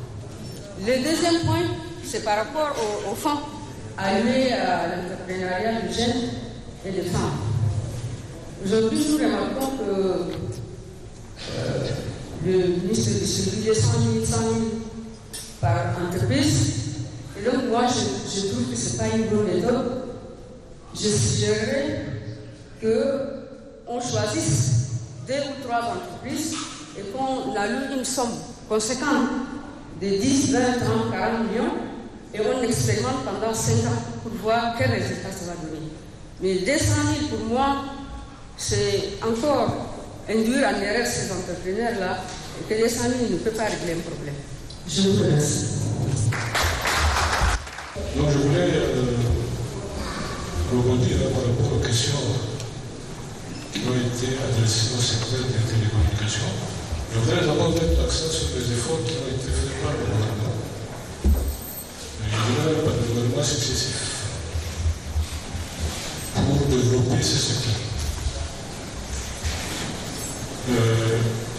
Le deuxième point, c'est par rapport au fonds alloué à l'entrepreneuriat des jeunes et des femmes. Aujourd'hui, nous remarquons que le ministre distribue 100 000 par entreprise. Et donc, moi, je trouve que ce n'est pas une bonne méthode. Je suggérerais qu'on choisisse 2 ou 3 entreprises et qu'on alloue une somme conséquente de 10, 20, 30, 40 millions et on expérimente pendant 5 ans pour voir quel résultat ça va donner. Mais 200 000 pour moi, c'est encore induire en erreur ces entrepreneurs-là et que 200 000 ne peut pas régler un problème. Je vous remercie. Donc je voulais rebondir par rapport aux questions qui ont été adressées au secteur des télécommunications. Je voudrais d'abord mettre l'accent sur les efforts qui ont été faits par le gouvernement. Je dirais par le gouvernement successif pour développer ce secteur.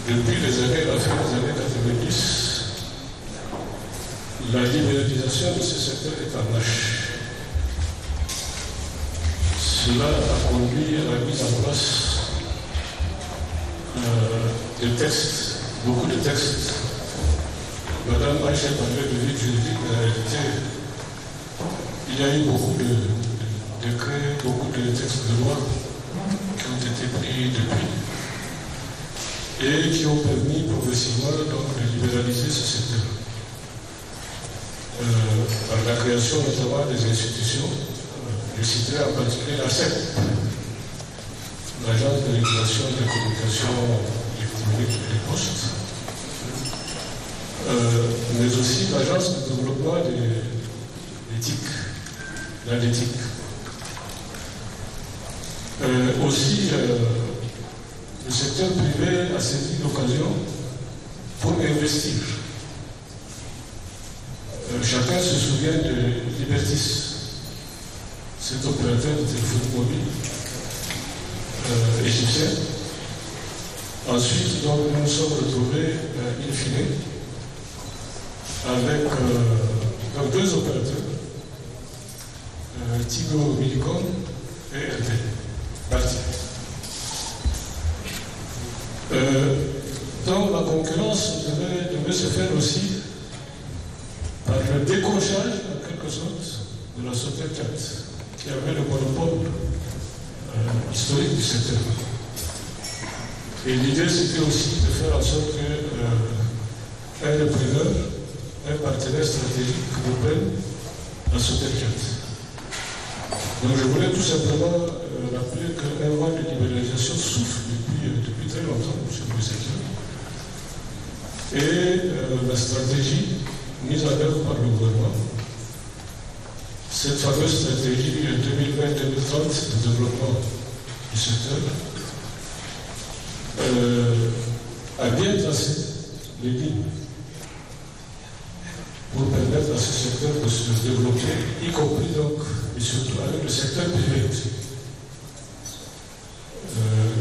Depuis les années 90, la libéralisation de ce secteur est en marche. Cela a conduit à la mise en place de textes, beaucoup de textes. Madame Aïcha parlait de vie juridique, mais en réalité, il y a eu beaucoup de décrets, beaucoup de textes de loi qui ont été pris depuis et qui ont permis progressivement donc, de libéraliser ce secteur. Par la création notamment des institutions, je citerai en particulier la CEP, l'Agence de régulation de la communication électronique et des postes, mais aussi l'Agence de développement de l'éthique, l'éthique. Aussi, le secteur privé a saisi l'occasion pour investir. Chacun se souvient de Libertis, cet opérateur de téléphonie mobile égyptien. Ensuite, donc, nous nous sommes retrouvés in fine avec donc, 2 opérateurs, Tigo Millicom et RTL, parti. Donc la concurrence devait se faire aussi par le décrochage, en quelque sorte, de la Sotel 4, qui avait le monopole historique du secteur. Et l'idée, c'était aussi de faire en sorte qu'un repreneur, un partenaire stratégique reprenne la Sotel 4. Donc je voulais tout simplement rappeler qu'un vent de libéralisation souffle depuis très longtemps sur le secteur. Et la stratégie mise en œuvre par le gouvernement, cette fameuse stratégie 2020-2030 de développement du secteur, a bien tracé les lignes pour permettre à ce secteur de se développer, y compris donc, et surtout avec le secteur privé.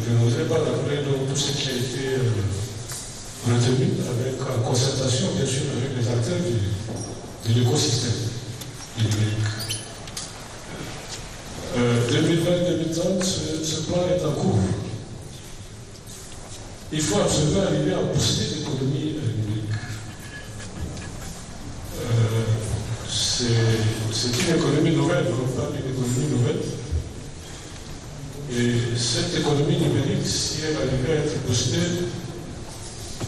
Je ne voudrais pas rappeler donc tout ce qui a été retenu en concertation, bien sûr, avec les acteurs de l'écosystème numérique. 2020-2030, ce plan est en cours. Il faut absolument arriver à booster l'économie numérique. C'est une économie nouvelle, on parle d'une économie nouvelle. Et cette économie numérique, si elle arrivait à être boostée,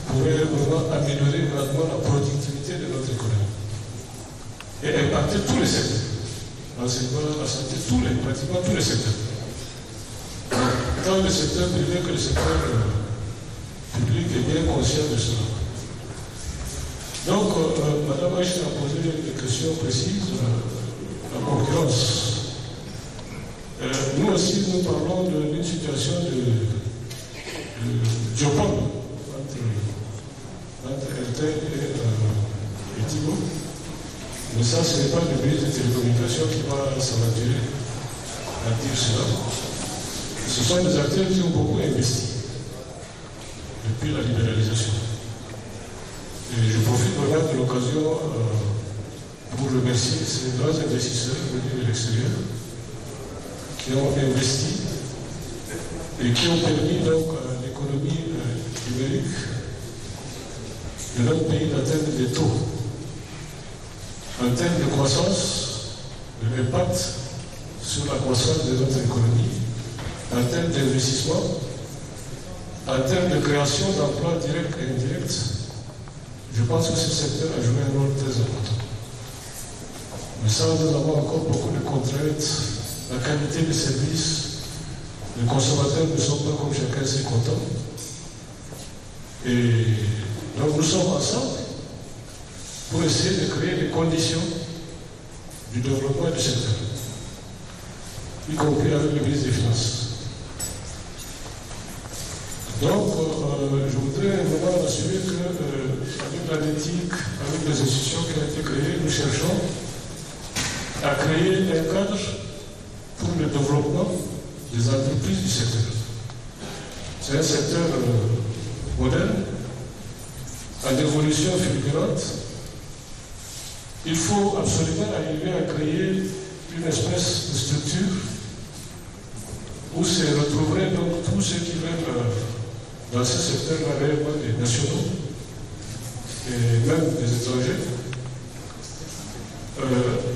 pourrait vraiment améliorer grandement la productivité de notre économie. Et impacter tous les secteurs. L'enseignement, la santé, pratiquement tous les secteurs. Tant le secteur privé que le secteur public est bien conscient de cela. Donc, Mme Aïcha a posé des questions précises. La concurrence. Nous aussi, nous parlons d'une situation de duopole entre Airtel et Tigo. Mais ça, ce n'est pas le ministre des Télécommunications qui va s'aventurer à dire cela. Ce sont des acteurs qui ont beaucoup investi depuis la libéralisation. Et je profite vraiment de l'occasion pour remercier ces grands investisseurs venus de l'extérieur qui ont investi et qui ont permis donc à l'économie numérique de notre pays d'atteindre des taux en termes de croissance, de l'impact sur la croissance de notre économie, en termes d'investissement, en termes de création d'emplois directs et indirects. Je pense que ce secteur a joué un rôle très important. Mais ça, nous avons encore beaucoup de contraintes. La qualité des services, les consommateurs ne sont pas comme chacun ses contents. Et donc nous sommes ensemble pour essayer de créer les conditions du développement du secteur, y compris avec le ministre des Finances. Donc, je voudrais vraiment assurer qu'avec l'ANETIC, avec les institutions qui ont été créées, nous cherchons à créer un cadre pour le développement des entreprises du secteur. C'est un secteur moderne, en évolution fulgurante. Il faut absolument arriver à créer une espèce de structure où se retrouveraient donc tous ceux qui veulent dans ce secteur-là réellement des nationaux et même des étrangers,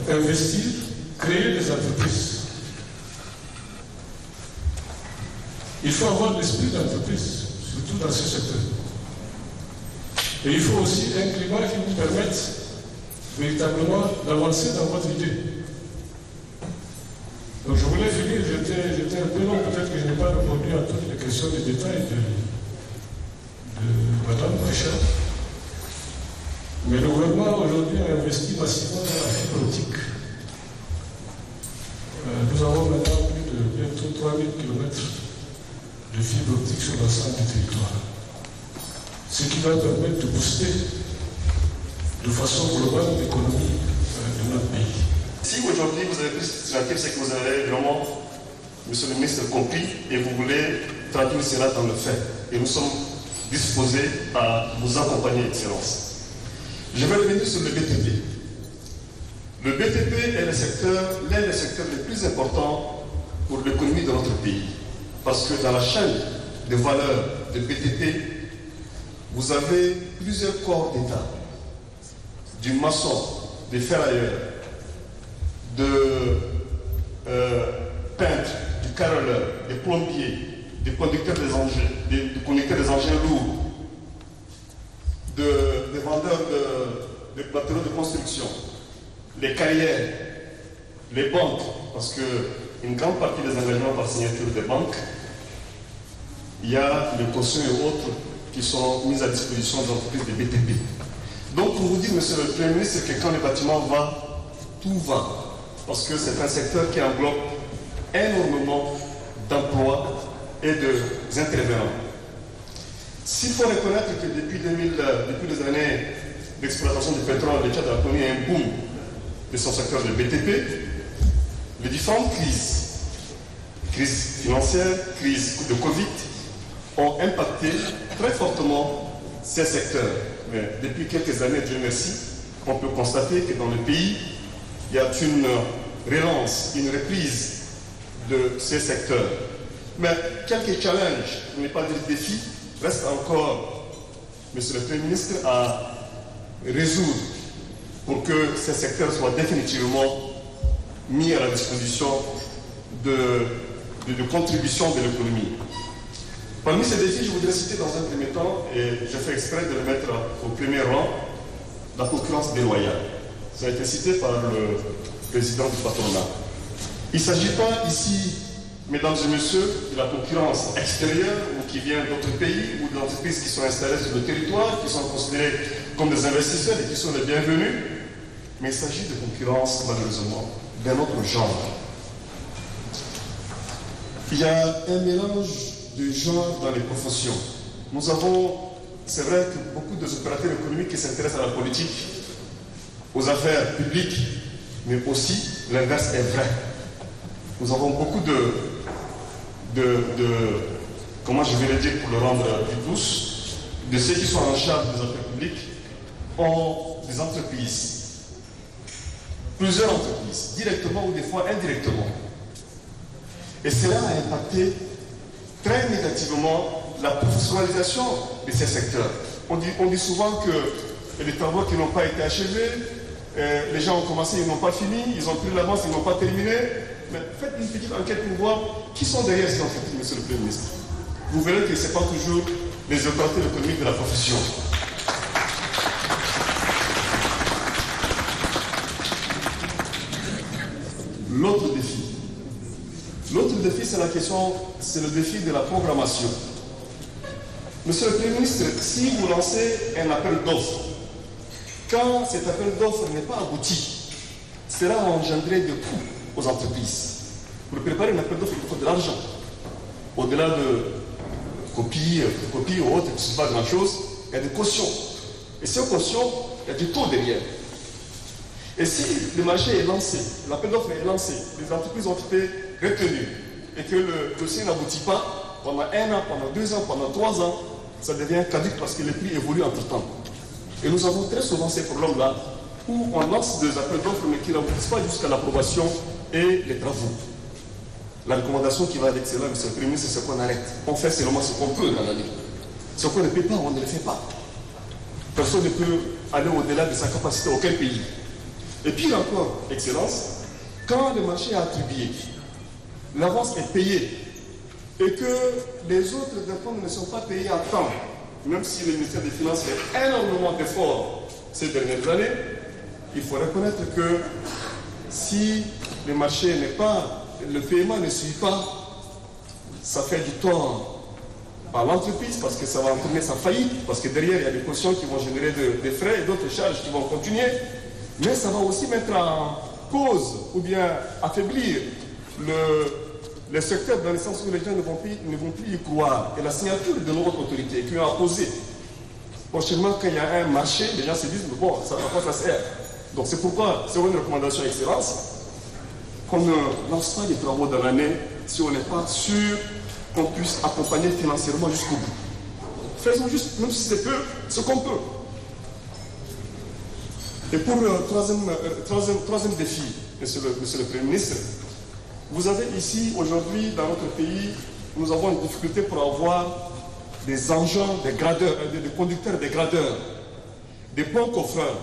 investir, créer des entreprises. Il faut avoir l'esprit d'entreprise, surtout dans ce secteur. Et il faut aussi un climat qui nous permette véritablement d'avancer dans votre idée. Donc je voulais finir, j'étais un peu long, peut-être que je n'ai pas répondu à toutes les questions de détail de Mme Aïcha. Mais le gouvernement aujourd'hui a investi massivement dans la fibre optique. Nous avons maintenant plus de bientôt 3000 km de fibre optique sur l'ensemble du territoire. Ce qui va permettre de booster de façon globale l'économie de notre pays. Si aujourd'hui vous avez pris cette initiative, c'est que vous avez vraiment, Monsieur le ministre, compris et vous voulez traduire cela dans le fait. Et nous sommes disposés à vous accompagner, Excellence. Je vais revenir sur le BTP. Le BTP est l'un des secteurs les plus importants pour l'économie de notre pays. Parce que dans la chaîne de valeur de BTP, vous avez plusieurs corps d'État. Du maçon, des ferrailleurs, de peintres, du carreleur, des plombiers, des conducteurs des engins lourds, des vendeurs de matériaux de construction, les carrières, les banques, parce qu'une grande partie des engagements par signature des banques, il y a les cautions et autres qui sont mises à disposition des entreprises de BTP. Donc pour vous dire, Monsieur le Premier ministre, que quand le bâtiment va, tout va. Parce que c'est un secteur qui englobe énormément d'emplois et d'intervenants. S'il faut reconnaître que depuis les années d'exploitation du pétrole, le Tchad a connu un boom de son secteur de BTP. Les différentes crises financières, crises de Covid, ont impacté très fortement ces secteurs. Mais depuis quelques années, Dieu merci, on peut constater que dans le pays, il y a une relance, une reprise de ces secteurs. Mais quelques challenges, pour ne pas dire défis, restent encore, Monsieur le Premier ministre, à résoudre pour que ces secteurs soient définitivement mis à la disposition de contribution de l'économie. Parmi ces défis, je voudrais citer dans un premier temps, et je fais exprès de le mettre au premier rang, la concurrence déloyale. Ça a été cité par le président du patronat. Il ne s'agit pas ici, mesdames et messieurs, de la concurrence extérieure ou qui vient d'autres pays ou d'entreprises qui sont installées sur le territoire, qui sont considérées comme des investisseurs et qui sont les bienvenus, mais il s'agit de concurrence, malheureusement, d'un autre genre. Il y a un mélange de genre dans les professions. Nous avons, c'est vrai que beaucoup d'opérateurs économiques qui s'intéressent à la politique, aux affaires publiques, mais aussi l'inverse est vrai. Nous avons beaucoup comment je vais le dire pour le rendre plus douce, de ceux qui sont en charge des affaires publiques ont des entreprises, plusieurs entreprises, directement ou des fois indirectement. Et cela a impacté très négativement la professionnalisation de ces secteurs. On dit souvent que les travaux qui n'ont pas été achevés, les gens ont commencé, ils n'ont pas fini, ils ont pris l'avance, ils n'ont pas terminé. Mais faites une petite enquête pour voir qui sont derrière ces entreprises, Monsieur le Premier ministre. Vous verrez que ce n'est pas toujours les opérateurs économiques de la profession. L'autre défi, c'est la question, c'est le défi de la programmation. Monsieur le Premier ministre, si vous lancez un appel d'offres, quand cet appel d'offres n'est pas abouti, cela va engendrer des coûts aux entreprises. Pour préparer un appel d'offres, il faut de l'argent. Au-delà de copies ou autres, ce n'est pas grand-chose, il y a des cautions. Et ces cautions, il y a du taux derrière. Et si le marché est lancé, l'appel d'offres est lancé, les entreprises ont été retenues, et que le dossier n'aboutit pas, pendant 1 an, pendant 2 ans, pendant 3 ans, ça devient caduc parce que les prix évoluent entre-temps. Et nous avons très souvent ces problèmes-là, où on lance des appels d'offres, mais qui n'aboutissent pas jusqu'à l'approbation et les travaux. La recommandation qui va avec cela, Monsieur le Premier ministre, c'est qu'on arrête. On fait seulement ce qu'on peut dans l'année. Ce qu'on ne peut pas, on ne le fait pas. Personne ne peut aller au-delà de sa capacité, aucun pays. Et pire encore, Excellence, quand le marché est attribué, l'avance est payée, et que les autres dépenses ne sont pas payées à temps, même si le ministère des Finances fait énormément d'efforts ces dernières années, il faut reconnaître que si le marché n'est pas, le paiement ne suit pas, ça fait du tort à l'entreprise parce que ça va entraîner sa faillite, parce que derrière il y a des cautions qui vont générer des frais et d'autres charges qui vont continuer, mais ça va aussi mettre en cause ou bien affaiblir le secteur dans le sens où les gens ne vont plus y croire. Et la signature de nos autorités qui ont apposé, prochainement quand il y a un marché, les gens se disent, mais bon, ça va pas ça sert. Donc c'est pourquoi, c'est une recommandation Excellence, qu'on ne lance pas des travaux dans l'année si on n'est pas sûr qu'on puisse accompagner financièrement jusqu'au bout. Faisons juste, même si c'est peu, ce qu'on peut. Et pour le troisième défi, monsieur le Premier ministre, vous avez ici, aujourd'hui, dans notre pays, nous avons une difficulté pour avoir des engins, des gradeurs, des conducteurs, des gradeurs, des bons coffreurs,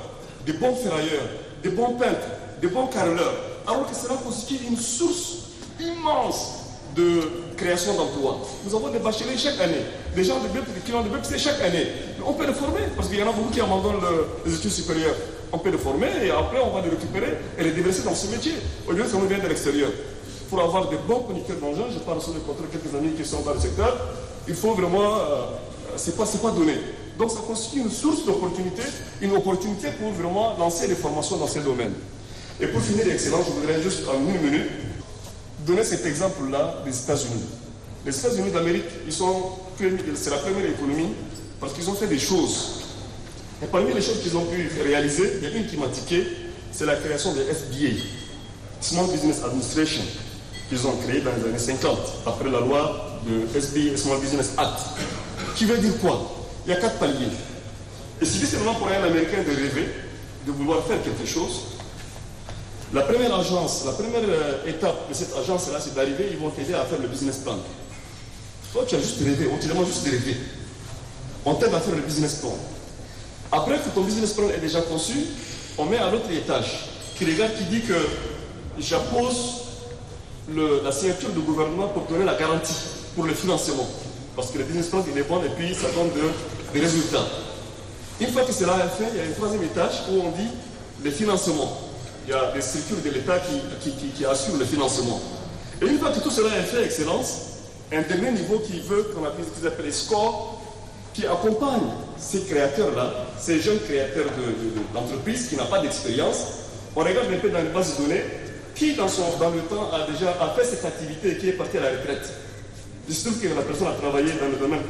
des bons ferrailleurs, des bons peintres, des bons carreleurs, alors que cela constitue une source immense de création d'emplois. Nous avons des bacheliers chaque année, des gens de BEP, qui ont de BEP chaque année. On peut les former, parce qu'il y en a beaucoup qui abandonnent les études supérieures. On peut les former et après on va les récupérer et les déverser dans ce métier, au lieu de qu'on vient de l'extérieur. Pour avoir des bons conducteurs d'engins, je parle sur le contrôle quelques amis qui sont dans le secteur, il faut vraiment, c'est pas donné. Donc ça constitue une source d'opportunité, une opportunité pour vraiment lancer les formations dans ces domaines. Et pour finir, Excellence, je voudrais juste en 1 minute donner cet exemple-là des États-Unis. Les États-Unis d'Amérique, c'est la première économie parce qu'ils ont fait des choses Et parmi les choses qu'ils ont pu réaliser, il y a une qui m'a tiqué, c'est la création de SBA, Small Business Administration, qu'ils ont créé dans les années 50, après la loi de SBA, Small Business Act. Qui veut dire quoi? Il y a 4 paliers. Et si c'est vraiment pour un Américain de rêver, de vouloir faire quelque chose, la première agence, la première étape de cette agence-là, c'est d'arriver, ils vont t'aider à faire le business plan. Toi, tu as juste rêvé, on te demande juste de rêver. On t'aide à faire le business plan. Après que ton business plan est déjà conçu, on met à l'autre étage, qui regarde, qui dit que j'appose la signature du gouvernement pour donner la garantie pour le financement. Parce que le business plan, il est bon et puis ça donne des résultats. Une fois que cela est fait, il y a un troisième étage où on dit le financement. Il y a des structures de l'État qui assurent le financement. Et une fois que tout cela est fait, Excellence, un dernier niveau qui veut qu'on appelle ce qu'ils appellent les scores, qui accompagne ces créateurs-là, ces jeunes créateurs d'entreprises qui n'ont pas d'expérience. On regarde un peu dans les bases de données, qui dans le temps a fait cette activité et qui est parti à la retraite. Il se trouve que la personne a travaillé dans le domaine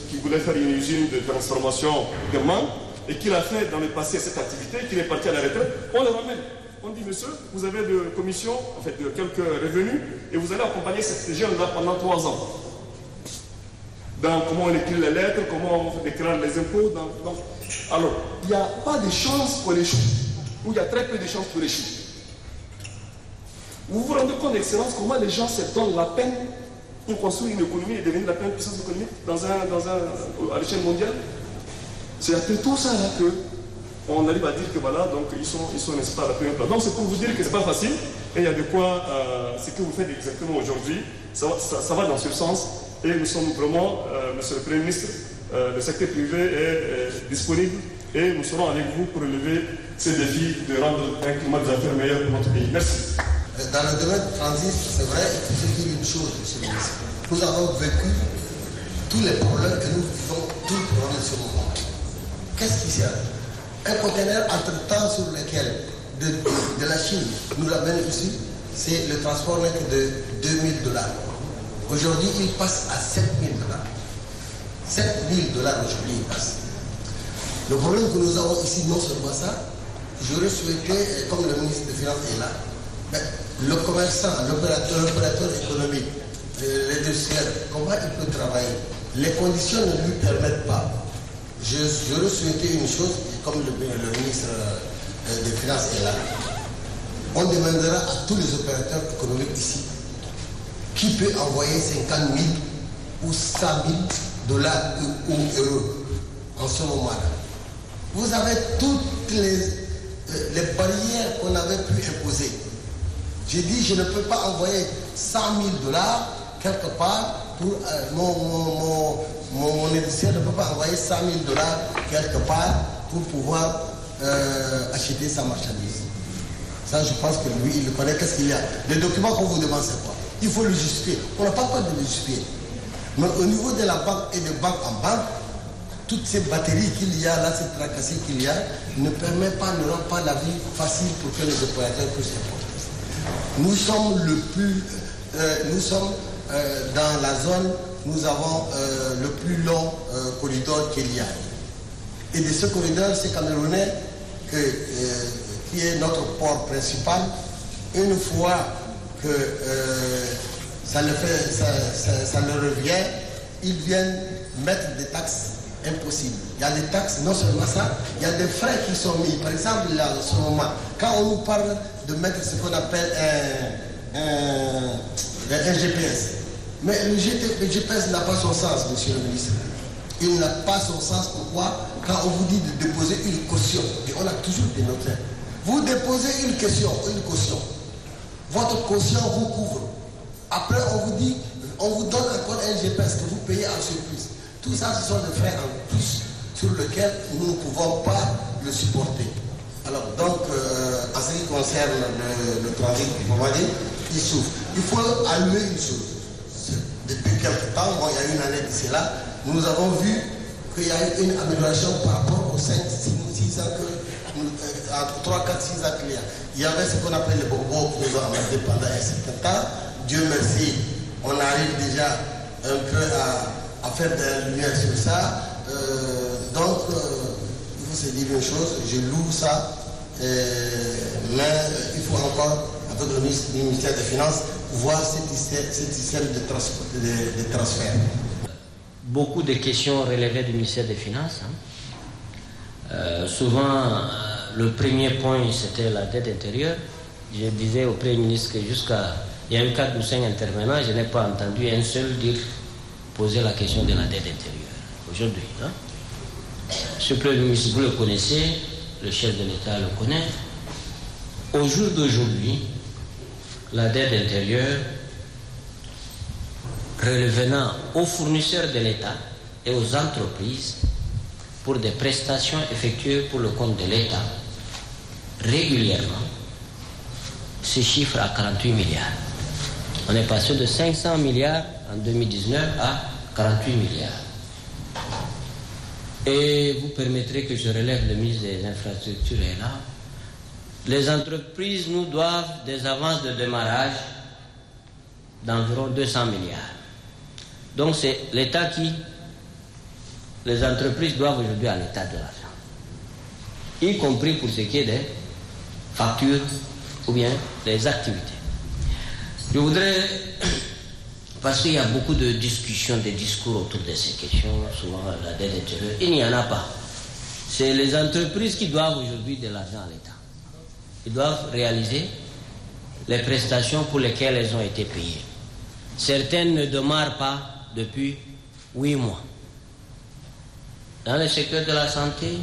qui voulait faire une usine de transformation de mangue, et qu'il a fait dans le passé cette activité, qu'il est parti à la retraite, on le ramène. On dit, monsieur, vous avez de commissions, en fait, de quelques revenus, et vous allez accompagner ces jeunes-là pendant 3 ans. Dans comment on écrit les lettres, comment on déclare les impôts. Alors, il n'y a pas de chance pour l'échouer, ou il y a très peu de chances pour l'échouer. Vous vous rendez compte, Excellence, comment les gens se donnent la peine pour construire une économie et devenir la première puissance économique à l'échelle mondiale? C'est après tout ça là qu'on arrive à dire que voilà, donc ils sont n'est-ce pas, à la première place. Donc c'est pour vous dire que c'est pas facile, et il y a de quoi, ce que vous faites exactement aujourd'hui, ça va dans ce sens, et nous sommes vraiment, Monsieur le Premier ministre, le secteur privé est disponible, et nous serons avec vous pour relever ces défis de rendre un climat des affaires meilleur pour notre pays. Merci. Dans le domaine du transit, c'est vrai, il faut dire une chose, Monsieur le ministre. Nous avons vécu tous les problèmes que nous vivons, tous les problèmes de ce moment. Qu'est-ce qui sert? Un conteneur entre-temps sur lequel de la Chine nous l'amène ici, c'est le transport net de $2000. Aujourd'hui, il passe à $7000. $7000 aujourd'hui, il passe. Le problème que nous avons ici, non seulement ça, j'aurais souhaité, comme le ministre des Finances est là, mais le commerçant, l'opérateur économique, l'industriel, comment il peut travailler? Les conditions ne lui permettent pas. J'aurais souhaité une chose, comme le ministre des Finances est là, on demandera à tous les opérateurs économiques ici qui peut envoyer 50 000 ou 100 000 $ ou euros en ce moment-là. Vous avez toutes les barrières qu'on avait pu imposer. J'ai dit, je ne peux pas envoyer 100 000 $ quelque part pour mon industriel ne peut pas envoyer 100 000 $ quelque part pour pouvoir acheter sa marchandise. Ça, je pense que lui, il connaît qu'est-ce qu'il y a. Les documents qu'on vous demande, c'est quoi? Il faut le justifier. On n'a pas peur de le justifier. Mais au niveau de la banque et de banque en banque, toutes ces batteries qu'il y a là, ces tracasseries qu'il y a, ne permettent pas, ne rendent pas la vie facile pour que les opérateurs puissent importer. Nous sommes dans la zone, nous avons le plus long corridor qu'il y a. Et de ce corridor, c'est Camerounais qui est notre port principal. Une fois que ça leur revient, ils viennent mettre des taxes impossibles. Il y a des taxes, non seulement ça, il y a des frais qui sont mis. Par exemple, là, en ce moment, quand on nous parle de mettre ce qu'on appelle un GPS, mais le GPS n'a pas son sens, monsieur le ministre. Il n'a pas son sens. Pourquoi? Quand on vous dit de déposer une caution, et on a toujours des notaires, vous déposez une caution. Votre caution vous couvre. Après, on vous donne encore un GPS que vous payez en surplus. Tout ça, ce sont des frais en plus sur lesquels nous ne pouvons pas le supporter. Alors, donc, en ce qui concerne le transit, il souffre. Il faut allumer une chose. Depuis quelque temps, il y a une année d'ici là, nous avons vu qu'il y a eu une amélioration par rapport aux 5, 6 ans entre 3, 4, 6 ans qu'il y a. Il y avait ce qu'on appelle les bobos qui nous ont amenés pendant un certain temps. Dieu merci, on arrive déjà un peu à faire de la lumière sur ça. Donc, c'est dire une chose, je loue ça, mais il faut encore, avec le ministère des Finances, voir cette système de transfert. Beaucoup de questions relevaient du ministère des Finances. Souvent, le premier point, c'était la dette intérieure. Je disais au Premier ministre que il y a eu 4 ou 5 intervenants, je n'ai pas entendu un seul poser la question de la dette intérieure. Aujourd'hui, ce Premier ministre, vous le connaissez, le chef de l'État le connaît. Au jour d'aujourd'hui, la dette intérieure revenant aux fournisseurs de l'État et aux entreprises pour des prestations effectuées pour le compte de l'État régulièrement se chiffre à 48 milliards. On est passé de 500 milliards en 2019 à 48 milliards. Et vous permettrez que je relève le ministre des Infrastructures est là. Les entreprises nous doivent des avances de démarrage d'environ 200 milliards. Donc c'est l'État qui... Les entreprises doivent aujourd'hui à l'État de l'argent. Y compris pour ce qui est des factures ou bien des activités. Je voudrais... Parce qu'il y a beaucoup de discussions, de discours autour de ces questions, souvent la dette intérieure. Il n'y en a pas. C'est les entreprises qui doivent aujourd'hui de l'argent à l'État. Ils doivent réaliser les prestations pour lesquelles elles ont été payées. Certaines ne démarrent pas depuis 8 mois. Dans le secteur de la santé,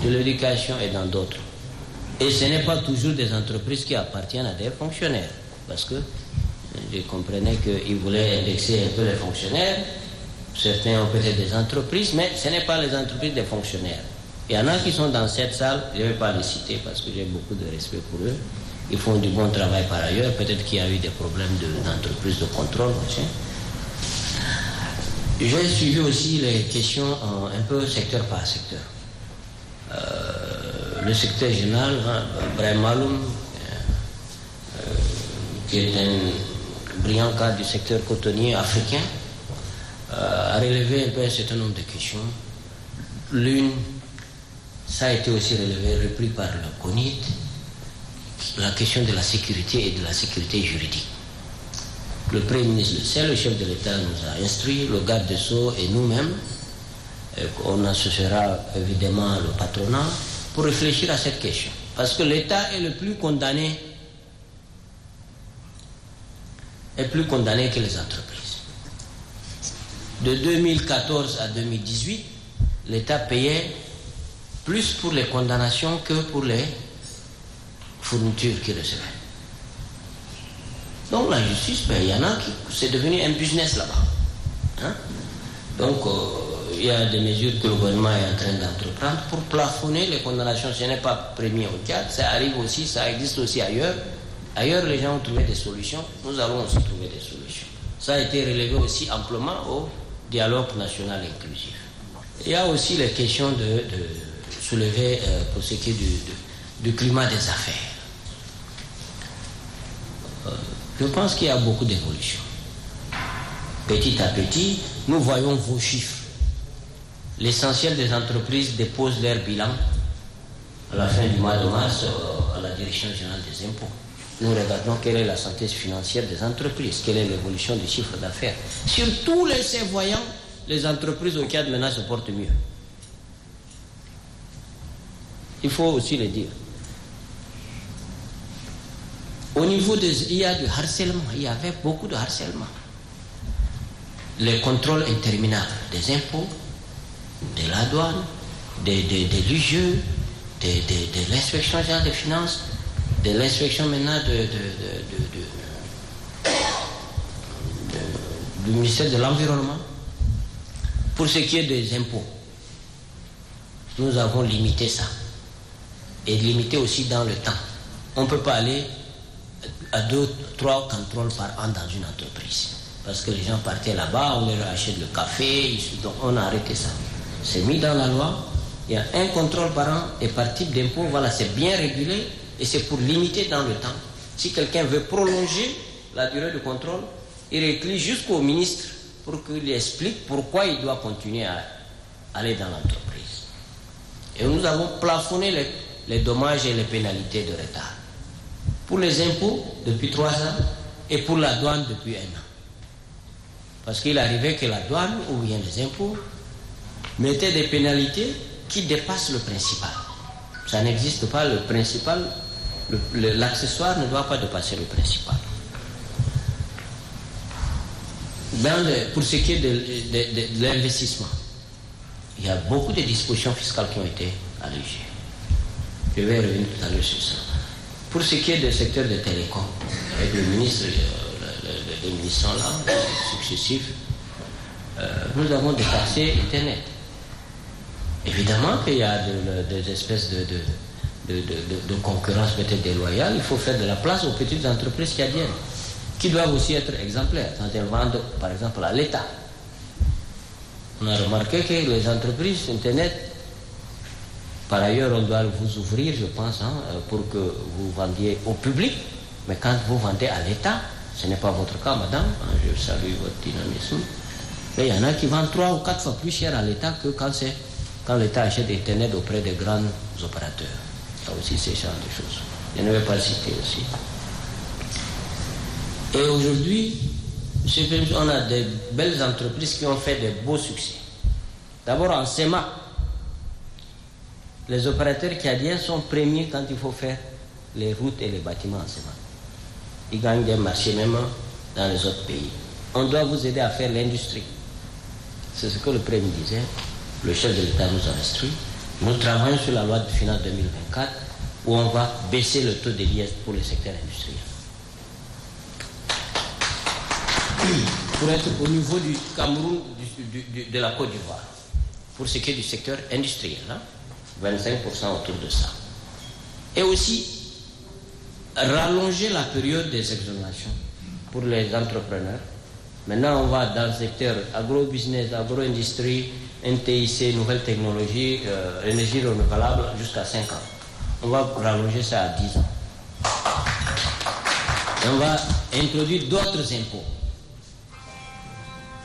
de l'éducation et dans d'autres. Et ce n'est pas toujours des entreprises qui appartiennent à des fonctionnaires. Parce que je comprenais qu'ils voulaient indexer un peu les fonctionnaires. Certains ont peut-être des entreprises, mais ce n'est pas les entreprises des fonctionnaires. Il y en a qui sont dans cette salle, je ne vais pas les citer parce que j'ai beaucoup de respect pour eux. Ils font du bon travail par ailleurs. Peut-être qu'il y a eu des problèmes d'entreprise de contrôle. J'ai suivi aussi les questions un peu secteur par secteur. Le secteur général, Brahim Maloum, qui est un brillant cadre du secteur cotonnier africain, a relevé un peu un certain nombre de questions. L'une, ça a été aussi repris par le CONIT, la question de la sécurité et de la sécurité juridique. Le Premier ministre le sait, le chef de l'État nous a instruit, le garde des Sceaux et nous-mêmes, on associera évidemment le patronat pour réfléchir à cette question. Parce que l'État est le plus condamné que les entreprises. De 2014 à 2018, l'État payait plus pour les condamnations que pour les fournitures qu'il recevait. Donc la justice, il y en a qui... C'est devenu un business là-bas. Donc il y a des mesures que le gouvernement est en train d'entreprendre pour plafonner les condamnations. Ce n'est pas premier au Tchad, ça arrive aussi, ça existe aussi ailleurs. Ailleurs, les gens ont trouvé des solutions. Nous allons aussi trouver des solutions. Ça a été relevé aussi amplement au dialogue national inclusif. Il y a aussi les questions de soulever pour ce qui est du climat des affaires. Je pense qu'il y a beaucoup d'évolutions. Petit à petit, nous voyons vos chiffres. L'essentiel des entreprises déposent leur bilan à la fin du mois de mars à la Direction générale des impôts. Nous regardons quelle est la santé financière des entreprises, quelle est l'évolution du chiffre d'affaires. Sur tous ces voyants, les entreprises au Tchad maintenant se portent mieux. Il faut aussi le dire. Au niveau il y a du harcèlement, il y avait beaucoup de harcèlement. Les contrôles interminables des impôts, de la douane, de l'UGE, de l'inspection générale des finances, de l'inspection maintenant du ministère de l'Environnement. Pour ce qui est des impôts, nous avons limité ça. Et limité aussi dans le temps. On ne peut pas aller à 2, 3 contrôles par an dans une entreprise. Parce que les gens partaient là-bas, on leur achète le café, donc on a arrêté ça. C'est mis dans la loi, il y a un contrôle par an et par type d'impôt, voilà, c'est bien régulé et c'est pour limiter dans le temps. Si quelqu'un veut prolonger la durée de contrôle, il écrit jusqu'au ministre pour qu'il explique pourquoi il doit continuer à aller dans l'entreprise. Et nous avons plafonné les dommages et les pénalités de retard. Pour les impôts, depuis 3 ans, et pour la douane, depuis 1 an. Parce qu'il arrivait que la douane, ou bien les impôts, mettaient des pénalités qui dépassent le principal. Ça n'existe pas, le principal, l'accessoire ne doit pas dépasser le principal. Pour ce qui est de l'investissement, il y a beaucoup de dispositions fiscales qui ont été allégées. Je vais revenir tout à l'heure sur ça. Pour ce qui est du secteur des télécoms, avec le ministre, les ministres sont là, successifs, nous avons détaxé Internet. Évidemment qu'il y a des espèces de concurrence peut-être déloyale. Il faut faire de la place aux petites entreprises cadiennes, qui doivent aussi être exemplaires quand elles vendent, par exemple, à l'État. On a remarqué que les entreprises Internet, par ailleurs, on doit vous ouvrir, je pense, pour que vous vendiez au public, mais quand vous vendez à l'État, ce n'est pas votre cas, madame, je salue votre dynamisme, mais il y en a qui vendent 3 ou 4 fois plus cher à l'État que quand l'État achète Internet auprès des grands opérateurs. Il y a aussi ces genres de choses. Je ne vais pas le citer aussi. Et aujourd'hui, on a de belles entreprises qui ont fait de beaux succès. D'abord en SEMA, les opérateurs cadiens sont premiers quand il faut faire les routes et les bâtiments en SEMA. Ils gagnent des marchés même dans les autres pays. On doit vous aider à faire l'industrie. C'est ce que le Premier disait. Le chef de l'État nous a instruit. Nous travaillons sur la loi de finances 2024 où on va baisser le taux de l'IS pour le secteur industriel. Pour être au niveau du Cameroun, de la Côte d'Ivoire, pour ce qui est du secteur industriel, 25% autour de ça. Et aussi, rallonger la période des exonérations pour les entrepreneurs. Maintenant, on va dans le secteur agro-business, agro-industrie, NTIC, nouvelles technologies, énergie renouvelable, jusqu'à 5 ans. On va rallonger ça à 10 ans. Et on va introduire d'autres impôts.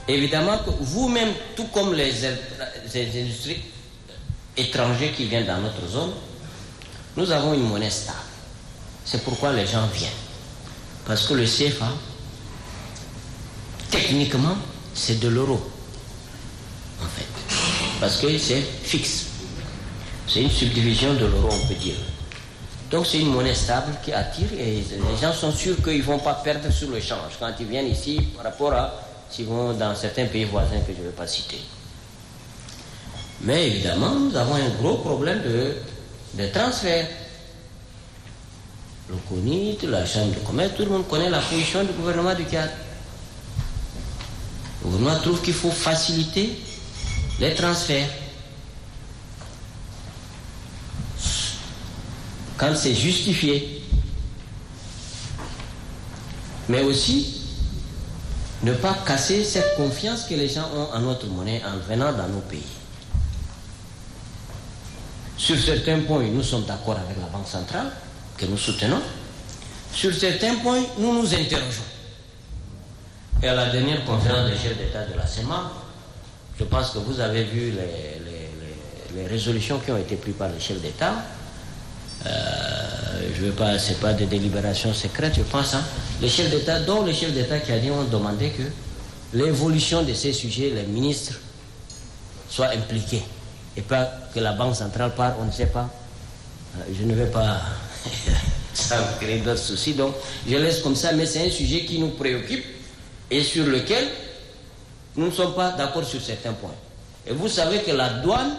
Évidemment que vous-même, tout comme les industries étrangères qui viennent dans notre zone, nous avons une monnaie stable. C'est pourquoi les gens viennent. Parce que le CFA, techniquement, c'est de l'euro, en fait. Parce que c'est fixe. C'est une subdivision de l'euro, on peut dire. Donc c'est une monnaie stable qui attire et les gens sont sûrs qu'ils ne vont pas perdre sur le change quand ils viennent ici par rapport à s'ils vont dans certains pays voisins que je ne vais pas citer. Mais évidemment, nous avons un gros problème de transfert. Le CONIT, la Chambre de commerce, tout le monde connaît la position du gouvernement du Tchad. Le gouvernement trouve qu'il faut faciliter les transferts. Quand c'est justifié. Mais aussi, ne pas casser cette confiance que les gens ont en notre monnaie en venant dans nos pays. Sur certains points, nous sommes d'accord avec la Banque centrale, que nous soutenons. Sur certains points, nous nous interrogeons. Et à la dernière conférence des chefs d'État de la CEMA, je pense que vous avez vu les résolutions qui ont été prises par les chefs d'État. Je veux pas, c'est pas des délibérations secrètes, je pense. Les chefs d'État, dont les chefs d'État qui ont demandé que l'évolution de ces sujets, les ministres soient impliqués. Et pas que la Banque centrale part, on ne sait pas. Je ne vais pas ça créer d'autres soucis, donc je laisse comme ça, mais c'est un sujet qui nous préoccupe et sur lequel nous ne sommes pas d'accord sur certains points. Et vous savez que la douane,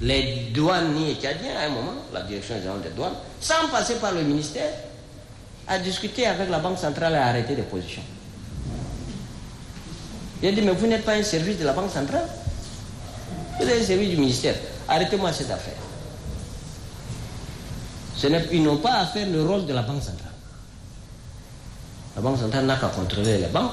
les douaniers tchadiens, à un moment, la direction générale des douanes, sans passer par le ministère, a discuté avec la Banque centrale et a arrêté des positions. Il a dit, mais vous n'êtes pas un service de la Banque centrale, vous êtes un service du ministère. Arrêtez-moi cette affaire. Ils n'ont pas à faire le rôle de la Banque centrale. La Banque centrale n'a qu'à contrôler les banques,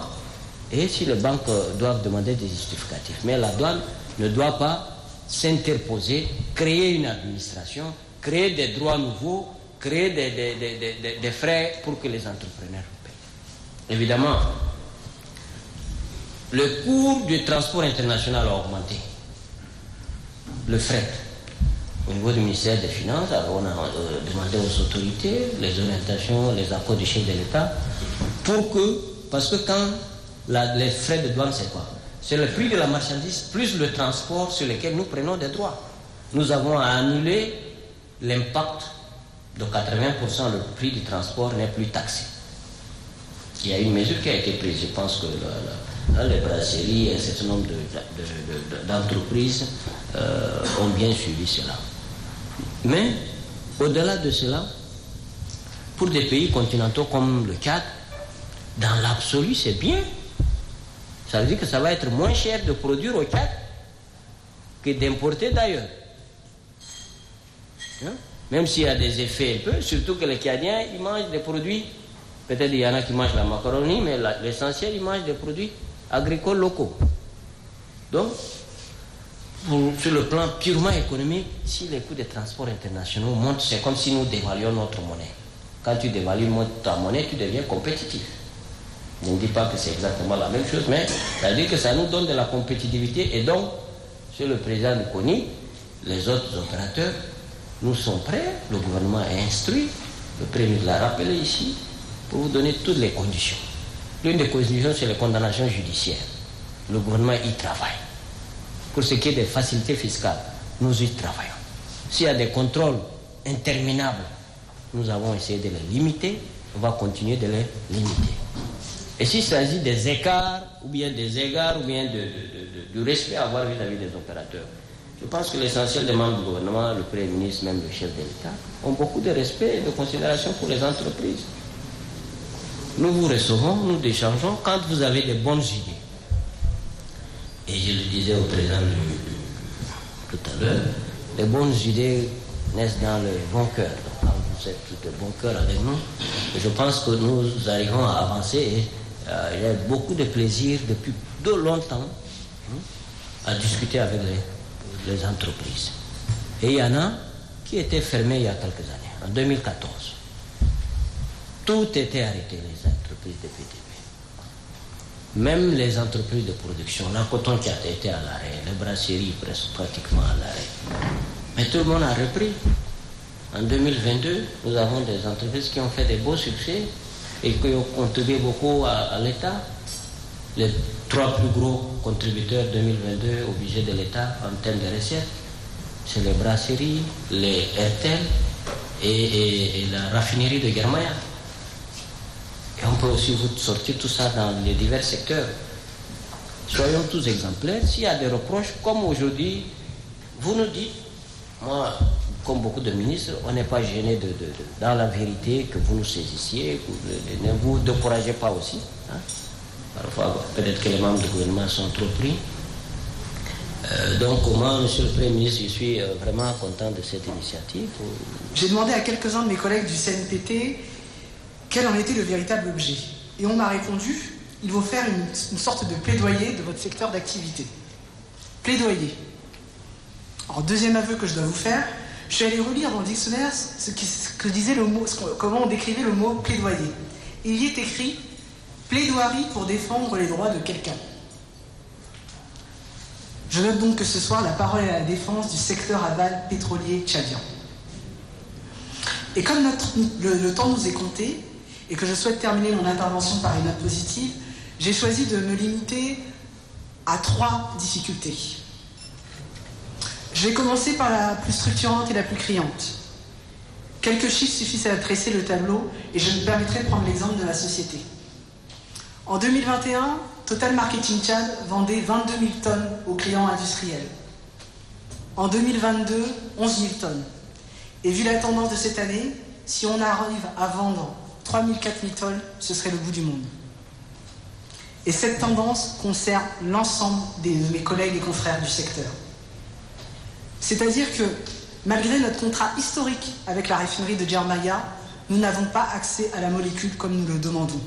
et si les banques doivent demander des justificatifs. Mais la douane ne doit pas s'interposer, créer une administration, créer des droits nouveaux, créer des frais pour que les entrepreneurs paient. Évidemment, le coût du transport international a augmenté. Le fret. Au niveau du ministère des Finances, on a demandé aux autorités les orientations, les accords du chef de l'État, parce que quand les frais de douane, c'est quoi? C'est le prix de la marchandise plus le transport sur lequel nous prenons des droits. Nous avons à annuler l'impact de 80%, le prix du transport n'est plus taxé. Il y a une mesure qui a été prise. Je pense que les brasseries et un certain nombre d'entreprises ont bien suivi cela. Mais au-delà de cela, pour des pays continentaux comme le Tchad, dans l'absolu, c'est bien. Ça veut dire que ça va être moins cher de produire au Tchad que d'importer d'ailleurs. Hein? Même s'il y a des effets un peu, surtout que les Tchadiens, ils mangent des produits, peut-être il y en a qui mangent la macaroni, mais l'essentiel, ils mangent des produits agricoles locaux. Donc, sur le plan purement économique, si les coûts des transports internationaux montent, c'est comme si nous dévaluions notre monnaie. Quand tu dévalues ta monnaie, tu deviens compétitif. Je ne dis pas que c'est exactement la même chose, mais ça veut dire que ça nous donne de la compétitivité. Et donc, sur le président du CONI, les autres opérateurs, nous sommes prêts, le gouvernement est instruit, le Premier ministre l'a rappelé ici, pour vous donner toutes les conditions. L'une des conditions, c'est les condamnations judiciaires. Le gouvernement y travaille. Pour ce qui est des facilités fiscales, nous y travaillons. S'il y a des contrôles interminables, nous avons essayé de les limiter, on va continuer de les limiter. Et s'il s'agit des écarts, ou bien des égards, ou bien du respect à avoir vis-à-vis des opérateurs, je pense que l'essentiel des membres du gouvernement, le Premier ministre, même le chef de l'État, ont beaucoup de respect et de considération pour les entreprises. Nous vous recevons, nous échangeons quand vous avez de bonnes idées. Et je le disais au président tout à l'heure, les bonnes idées naissent dans le bon cœur. Donc, quand vous êtes de bon cœur avec nous, je pense que nous arrivons à avancer et il y a beaucoup de plaisir depuis de longtemps à discuter avec les entreprises. Et il y en a qui étaient fermés il y a quelques années, en 2014. Tout était arrêté, les entreprises de PTP. Même les entreprises de production, la coton qui a été à l'arrêt, les brasseries presque pratiquement à l'arrêt. Mais tout le monde a repris. En 2022, nous avons des entreprises qui ont fait des beaux succès et qui ont contribué beaucoup à l'État. Les 3 plus gros contributeurs 2022 au budget de l'État en termes de recettes, c'est les brasseries, les RTL et la raffinerie de Guermaya. Et on peut aussi vous sortir tout ça dans les divers secteurs. Soyons tous exemplaires. S'il y a des reproches, comme aujourd'hui, vous nous dites, moi, comme beaucoup de ministres, on n'est pas gêné dans la vérité que vous nous saisissiez, que ne vous découragez pas aussi. Hein? Parfois, peut-être que les membres du gouvernement sont trop pris. Donc, moi, Monsieur le Premier ministre, je suis vraiment content de cette initiative. J'ai demandé à quelques-uns de mes collègues du CNPT quel en était le véritable objet. Et on m'a répondu, il faut faire une sorte de plaidoyer de votre secteur d'activité. Plaidoyer. Alors, deuxième aveu que je dois vous faire, je suis allé relire dans le dictionnaire ce que disait le mot, comment on décrivait le mot plaidoyer. Et il y est écrit plaidoirie pour défendre les droits de quelqu'un. Je note donc que ce soir, la parole est à la défense du secteur aval pétrolier tchadien. Et comme le temps nous est compté, et que je souhaite terminer mon intervention par une note positive, j'ai choisi de me limiter à 3 difficultés. Je vais commencer par la plus structurante et la plus criante. Quelques chiffres suffisent à dresser le tableau, et je me permettrai de prendre l'exemple de la société. En 2021, Total Marketing Tchad vendait 22 000 tonnes aux clients industriels. En 2022, 11 000 tonnes. Et vu la tendance de cette année, si on arrive à vendre 3 000, 4 000 tonnes, ce serait le bout du monde. Et cette tendance concerne l'ensemble de mes collègues et confrères du secteur. C'est-à-dire que, malgré notre contrat historique avec la raffinerie de Guermaya, nous n'avons pas accès à la molécule comme nous le demandons.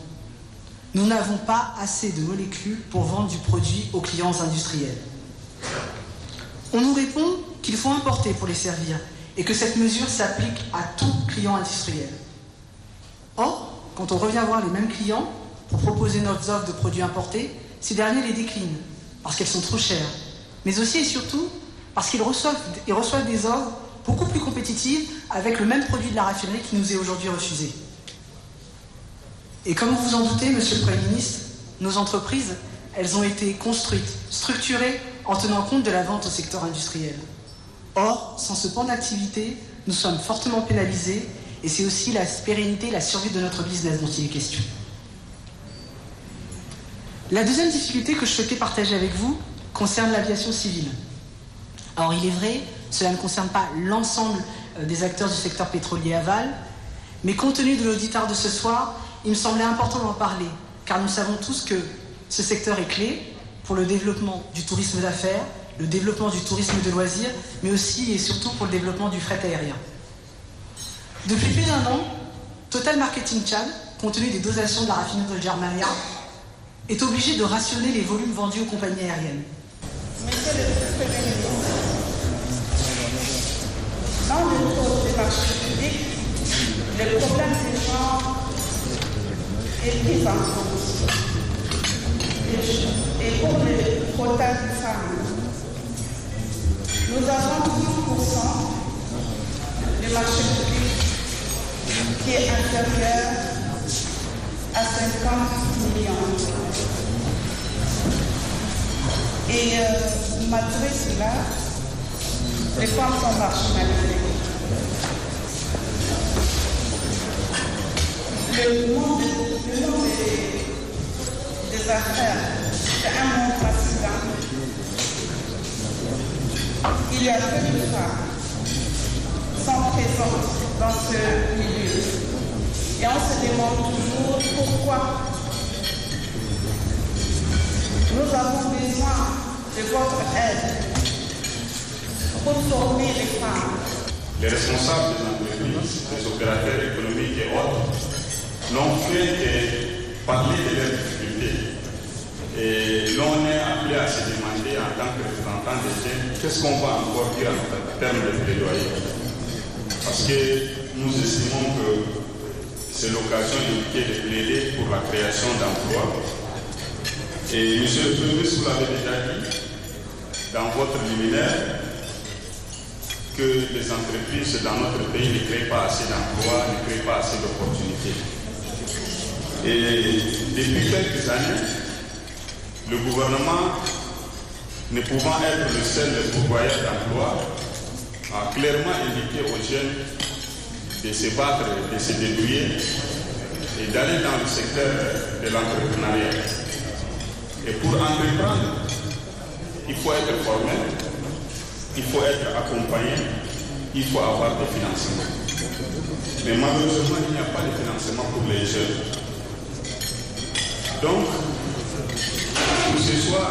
Nous n'avons pas assez de molécules pour vendre du produit aux clients industriels. On nous répond qu'il faut importer pour les servir et que cette mesure s'applique à tout client industriel. Or, quand on revient voir les mêmes clients pour proposer nos offres de produits importés, ces derniers les déclinent parce qu'elles sont trop chères, mais aussi et surtout parce qu'ils reçoivent des offres beaucoup plus compétitive avec le même produit de la raffinerie qui nous est aujourd'hui refusé. Et comme vous vous en doutez, Monsieur le Premier ministre, nos entreprises, elles ont été construites, structurées en tenant compte de la vente au secteur industriel. Or, sans ce pan d'activité, nous sommes fortement pénalisés et c'est aussi la pérennité, la survie de notre business dont il est question. La deuxième difficulté que je souhaitais partager avec vous concerne l'aviation civile. Alors il est vrai, cela ne concerne pas l'ensemble des acteurs du secteur pétrolier aval, mais compte tenu de l'auditoire de ce soir, il me semblait important d'en parler, car nous savons tous que ce secteur est clé pour le développement du tourisme d'affaires, le développement du tourisme de loisirs, mais aussi et surtout pour le développement du fret aérien. Depuis plus d'1 an, Total Marketing Tchad, compte tenu des dosations de la raffinerie de Germania, est obligé de rationner les volumes vendus aux compagnies aériennes. Monsieur le Premier ministre, dans le code des marchés publics, le problème des genres est pris en compte. Et pour le quota de femmes, nous avons 10% du marché public qui est inférieur à 50 millions. Et malgré cela, les femmes sont marginalisées. Le monde des affaires, c'est un monde fascinant. Il y a peu de femmes qui sont présentes dans ce milieu. Et on se demande toujours pourquoi. Nous avons besoin de votre aide pour former les femmes. Les responsables des entreprises, les opérateurs économiques et autres n'ont fait que parler de leurs difficultés. Et l'on est appelé à se demander en tant que représentant des jeunes, qu'est-ce qu'on va encore dire en termes de plaidoyer. Parce que nous estimons que c'est l'occasion de plaider pour la création d'emplois. Et Monsieur le Premier ministre, vous l'avez déjà dit dans votre liminaire que les entreprises dans notre pays ne créent pas assez d'emplois, ne créent pas assez d'opportunités. Et depuis quelques années, le gouvernement, ne pouvant être le seul pourvoyeur d'emplois, a clairement indiqué aux jeunes de se battre, de se débrouiller et d'aller dans le secteur de l'entrepreneuriat. Et pour entreprendre, il faut être formé, il faut être accompagné, il faut avoir des financements. Mais malheureusement, il n'y a pas de financement pour les jeunes. Donc, pour ce soir,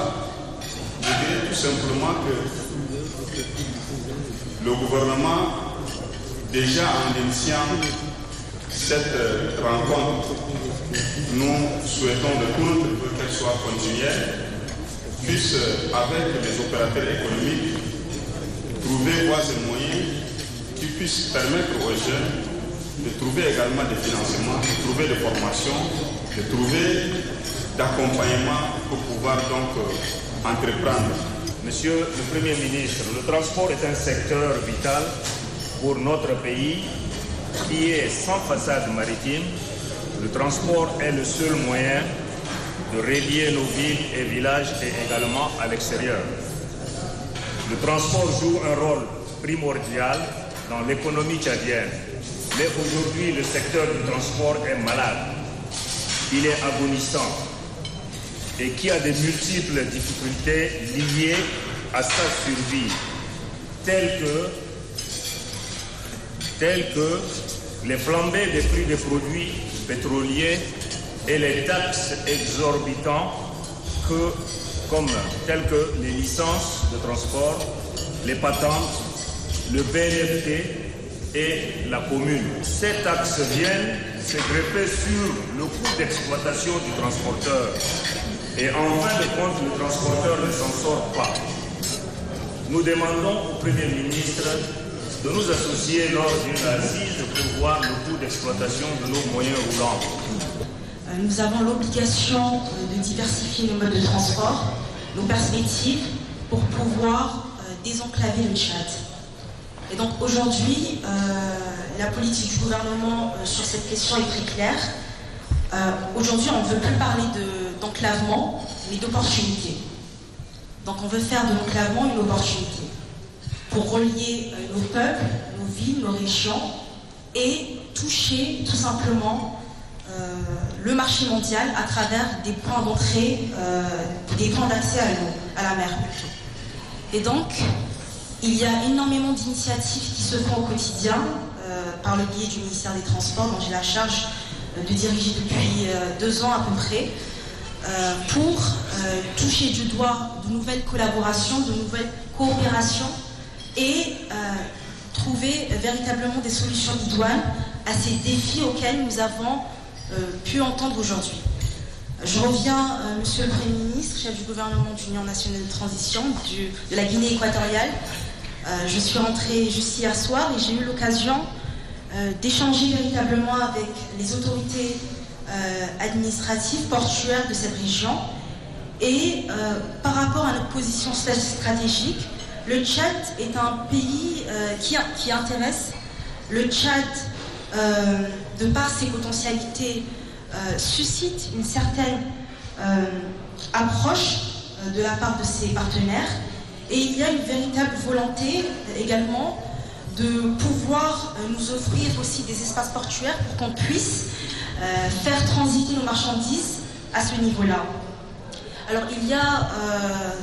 je dirais tout simplement que le gouvernement, déjà en initiant cette rencontre, nous souhaitons de tout notre vœu qu'elle soit continuelle, puisse, avec les opérateurs économiques, trouver voies et moyens qui puissent permettre aux jeunes de trouver également des financements, de trouver des formations, de trouver d'accompagnement pour pouvoir donc entreprendre. Monsieur le Premier ministre, le transport est un secteur vital pour notre pays qui est sans façade maritime. Le transport est le seul moyen de relier nos villes et villages et également à l'extérieur. Le transport joue un rôle primordial dans l'économie tchadienne. Mais aujourd'hui, le secteur du transport est malade. Il est agonissant et qui a de multiples difficultés liées à sa survie, telles que les flambées des prix des produits pétroliers et les taxes exorbitantes telles que les licences de transport, les patentes, le BNFT et la commune. Ces taxes viennent se greffer sur le coût d'exploitation du transporteur. Et en fin de compte, le transporteur ne s'en sort pas. Nous demandons au Premier ministre de nous associer lors d'une assise pour voir le coût d'exploitation de nos moyens roulants. Nous avons l'obligation de diversifier nos modes de transport, nos perspectives pour pouvoir désenclaver le Tchad. Et donc aujourd'hui, la politique du gouvernement sur cette question est très claire. Aujourd'hui, on ne veut plus parler d'enclavement, mais d'opportunité. Donc on veut faire de l'enclavement une opportunité pour relier nos peuples, nos villes, nos régions et toucher tout simplement le marché mondial à travers des points d'entrée, des points d'accès à l'eau, à la mer plutôt. Et donc, il y a énormément d'initiatives qui se font au quotidien par le biais du ministère des Transports, dont j'ai la charge de diriger depuis 2 ans à peu près, pour toucher du doigt de nouvelles collaborations, de nouvelles coopérations et trouver véritablement des solutions idoines à ces défis auxquels nous avons pu entendre aujourd'hui. Je reviens, Monsieur le Premier ministre, chef du gouvernement d'Union nationale de transition de la Guinée équatoriale. Je suis rentrée juste hier soir et j'ai eu l'occasion d'échanger véritablement avec les autorités administratives, portuaires de cette région. Et par rapport à notre position stratégique, le Tchad est un pays qui intéresse. Le Tchad, de par ses potentialités, suscite une certaine approche de la part de ses partenaires. Et il y a une véritable volonté également de pouvoir nous offrir aussi des espaces portuaires pour qu'on puisse faire transiter nos marchandises à ce niveau-là. Alors il y a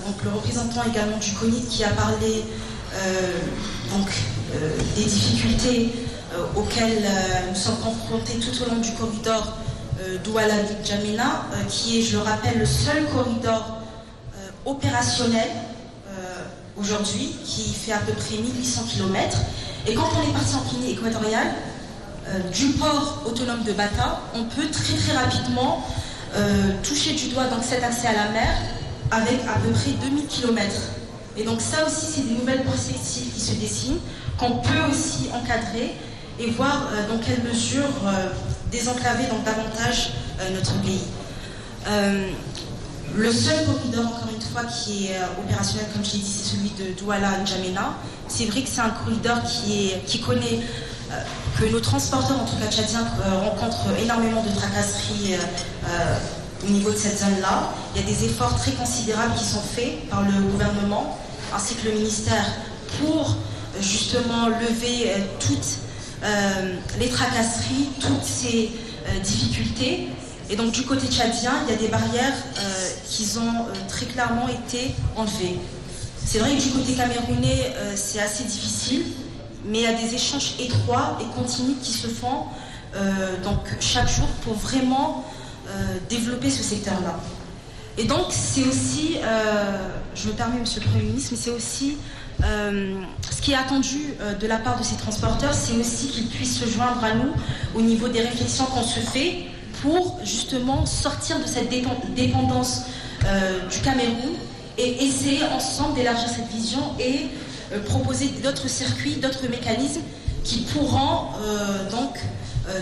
donc le représentant également du CONID qui a parlé des difficultés auxquelles nous sommes confrontés tout au long du corridor Douala-N'Djamena, qui est, je le rappelle, le seul corridor opérationnel aujourd'hui, qui fait à peu près 1800 km. Et quand on est parti en Guinée équatoriale, du port autonome de Bata, on peut très rapidement toucher du doigt donc, cet accès à la mer avec à peu près 2000 km. Et donc ça aussi, c'est des nouvelles perspectives qui se dessinent, qu'on peut aussi encadrer et voir dans quelle mesure désenclaver donc, davantage notre pays. Le seul corridor, encore une fois, qui est opérationnel, comme je l'ai dit, c'est celui de Douala-N'Djamena. C'est vrai que c'est un corridor qui connaît, que nos transporteurs, en tout cas tchadiens, rencontrent énormément de tracasseries au niveau de cette zone-là. Il y a des efforts très considérables qui sont faits par le gouvernement, ainsi que le ministère, pour justement lever toutes les tracasseries, toutes ces difficultés. Et donc du côté tchadien, il y a des barrières qui ont très clairement été enlevées. C'est vrai que du côté camerounais, c'est assez difficile, mais il y a des échanges étroits et continus qui se font donc chaque jour pour vraiment développer ce secteur-là. Et donc c'est aussi, je me permets Monsieur le Premier ministre, mais c'est aussi ce qui est attendu de la part de ces transporteurs, c'est aussi qu'ils puissent se joindre à nous au niveau des réflexions qu'on se fait pour justement sortir de cette dépendance du Cameroun et essayer ensemble d'élargir cette vision et proposer d'autres circuits, d'autres mécanismes qui pourront donc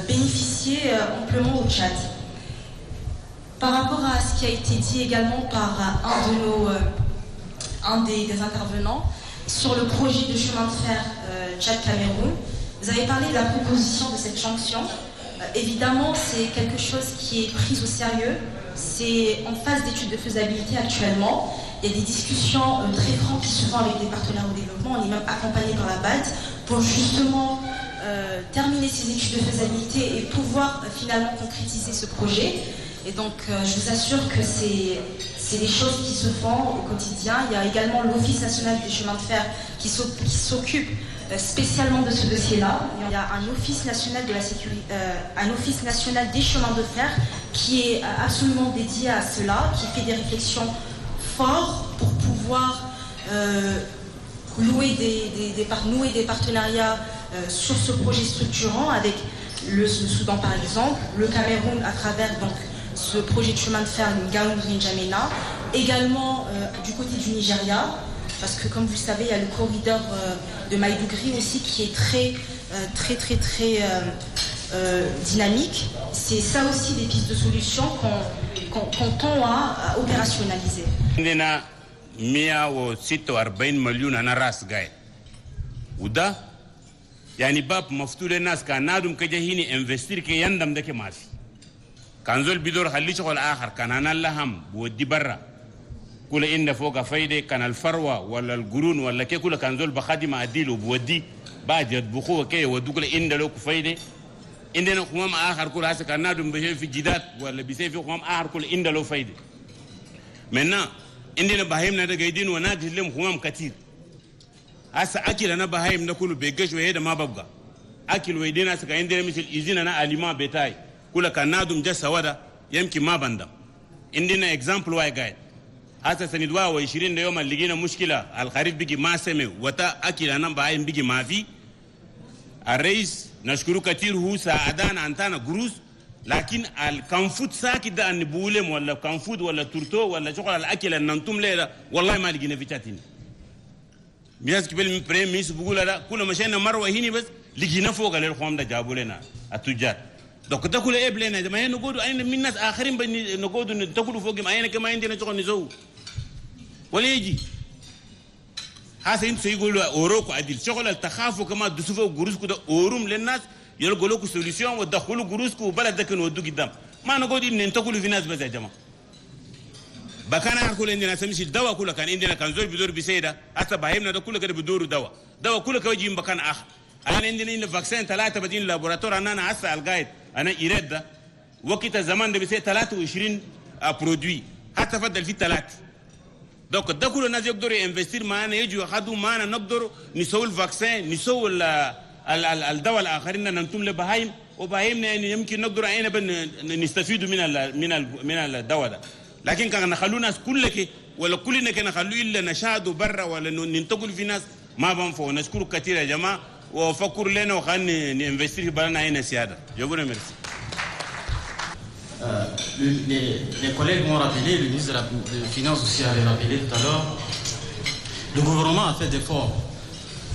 bénéficier amplement au Tchad. Par rapport à ce qui a été dit également par un des intervenants sur le projet de chemin de fer Tchad-Cameroun, vous avez parlé de la proposition de cette jonction. Évidemment, c'est quelque chose qui est pris au sérieux. C'est en phase d'étude de faisabilité actuellement. Il y a des discussions très franches qui se font avec des partenaires au développement. On est même accompagné par la BAD pour justement terminer ces études de faisabilité et pouvoir finalement concrétiser ce projet. Et donc, je vous assure que c'est des choses qui se font au quotidien. Il y a également l'Office national des chemins de fer qui s'occupe spécialement de ce dossier-là. Il y a un Office national de la sécurité, un Office national des chemins de fer qui est absolument dédié à cela, qui fait des réflexions fortes pour pouvoir nouer des partenariats sur ce projet structurant avec le Soudan par exemple, le Cameroun à travers donc ce projet de chemin de fer N'Djamena, également du côté du Nigeria, parce que comme vous le savez, il y a le corridor de Maïdougri aussi qui est très dynamique. C'est ça aussi des pistes de solutions qu'on tend à opérationnaliser. Ndena mia wo sito 40 million na ras gay. Uda يعني باب مفتوح للناس كان نادم كجهيني انفستير كي يندم دك ما في كان زول بدور خلي شغل اخر كان انا لهم بودي برا كل ان فوق فايده كان الفروه ولا القرون ولا كي كل كان زول بخادم اديله بودي بعد يطبخوه كي ودوك ان له فايده عندنا خمام اخر كل هسه كان نادم بشي في جدات ولا بيسي في خمام اخر كل ان له فايده منا عندنا بهايمنا ده قاعدين وناقص لهم خمام كثير هسه اكل انا بهايم ده كله بيقش وهذا ما ببقى اكل ويدينا هسه عندنا مثل ايزين انا اليما بتاعي كل كان نادم جس ودا يمكن ما بندم عندنا اكزامبل واي قاعد هسه سنه 22 يوم اللي لقينا مشكله الخريف بيجي ما سمع وتا اكل انا بهايم بيجي ما في الرئيس نشكره كثير هو ساعدنا انتنا جروس لكن الكنفوت ساكت ده ان بولم ولا كنفوت ولا تورتو ولا شغل الاكل ان انتم ليله والله ما لقينا في تاتين بياس قبل بريم ميس بقول لا كل مشينا مروه هنا بس لقينا فوق الخوام ده جابوا لنا التجار دوك ده كله ايه لنا ما نقعدوا اين من الناس اخرين نقعدوا نتاكلوا فوق ما اين كما عندنا شغل نسوي ولا يجي هذا انت يقولوا اوروكو عدل شغل التخافوا كما دسوفوا جروسكو ده اوروم للناس يلقوا لكم سوليوشن ودخلوا جروسكو وبلدك نودوا قدام ما نقعد ان نتاكلوا في ناس بس يا جماعه بكان اكل عندنا سميش الدواء كله كان عندنا كان زول بدور بسيده حتى بهايمنا ده كله كده بدور دواء كله كوجي مكان اخر انا عندنا فاكسين 3 بدين لابوراتور انا هسه القايد انا ايراد ده وقت الزمان ده بيصير 23 برودوي حتى فضل فيه 3 دوك ده كله الناس يقدروا ينفستير معانا يجوا ياخذوا معانا نقدروا نسوي الفاكسين نسوي الدواء الاخرين ننتم لبهايم وبهايمنا يعني يمكن نقدروا عينا نستفيدوا من الدواء ده لكن كان نخلو ناس كلك ولا كلنا كنا نخلو الا نشاهدوا برا ولا ننتقل في ناس ما بنفع نشكرك كثير يا جماعه وفكر لنا وخلينا ننفستير في بلدنا هنا سياده جبنا ميرسي Les collègues m'ont rappelé, le ministre des Finances aussi avait rappelé tout à l'heure, le gouvernement a fait des efforts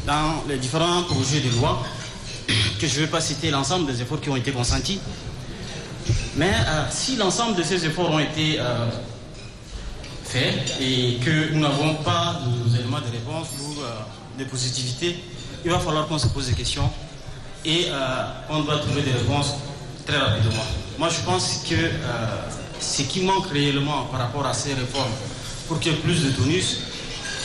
dans les différents projets de loi, que je ne vais pas citer l'ensemble des efforts qui ont été consentis, mais si l'ensemble de ces efforts ont été faits et que nous n'avons pas nos éléments de réponse ou de positivité, il va falloir qu'on se pose des questions et on doit trouver des réponses très rapidement. Moi, je pense que ce qui manque réellement par rapport à ces réformes, pour qu'il y ait plus de tonus,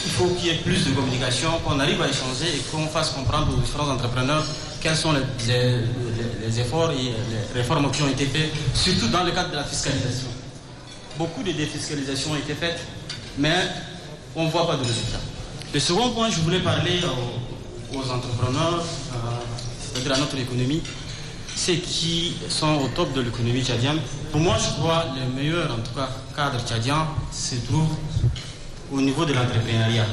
il faut qu'il y ait plus de communication, qu'on arrive à échanger et qu'on fasse comprendre aux différents entrepreneurs quels sont les efforts et les réformes qui ont été faites, surtout dans le cadre de la fiscalisation. Beaucoup de défiscalisation ont été faites, mais on ne voit pas de résultats. Le second point, je voulais parler aux entrepreneurs, c'est-à-dire à notre économie, ceux qui sont au top de l'économie tchadienne. Pour moi, je crois que le meilleur, en tout cas, cadre tchadien se trouve au niveau de l'entrepreneuriat.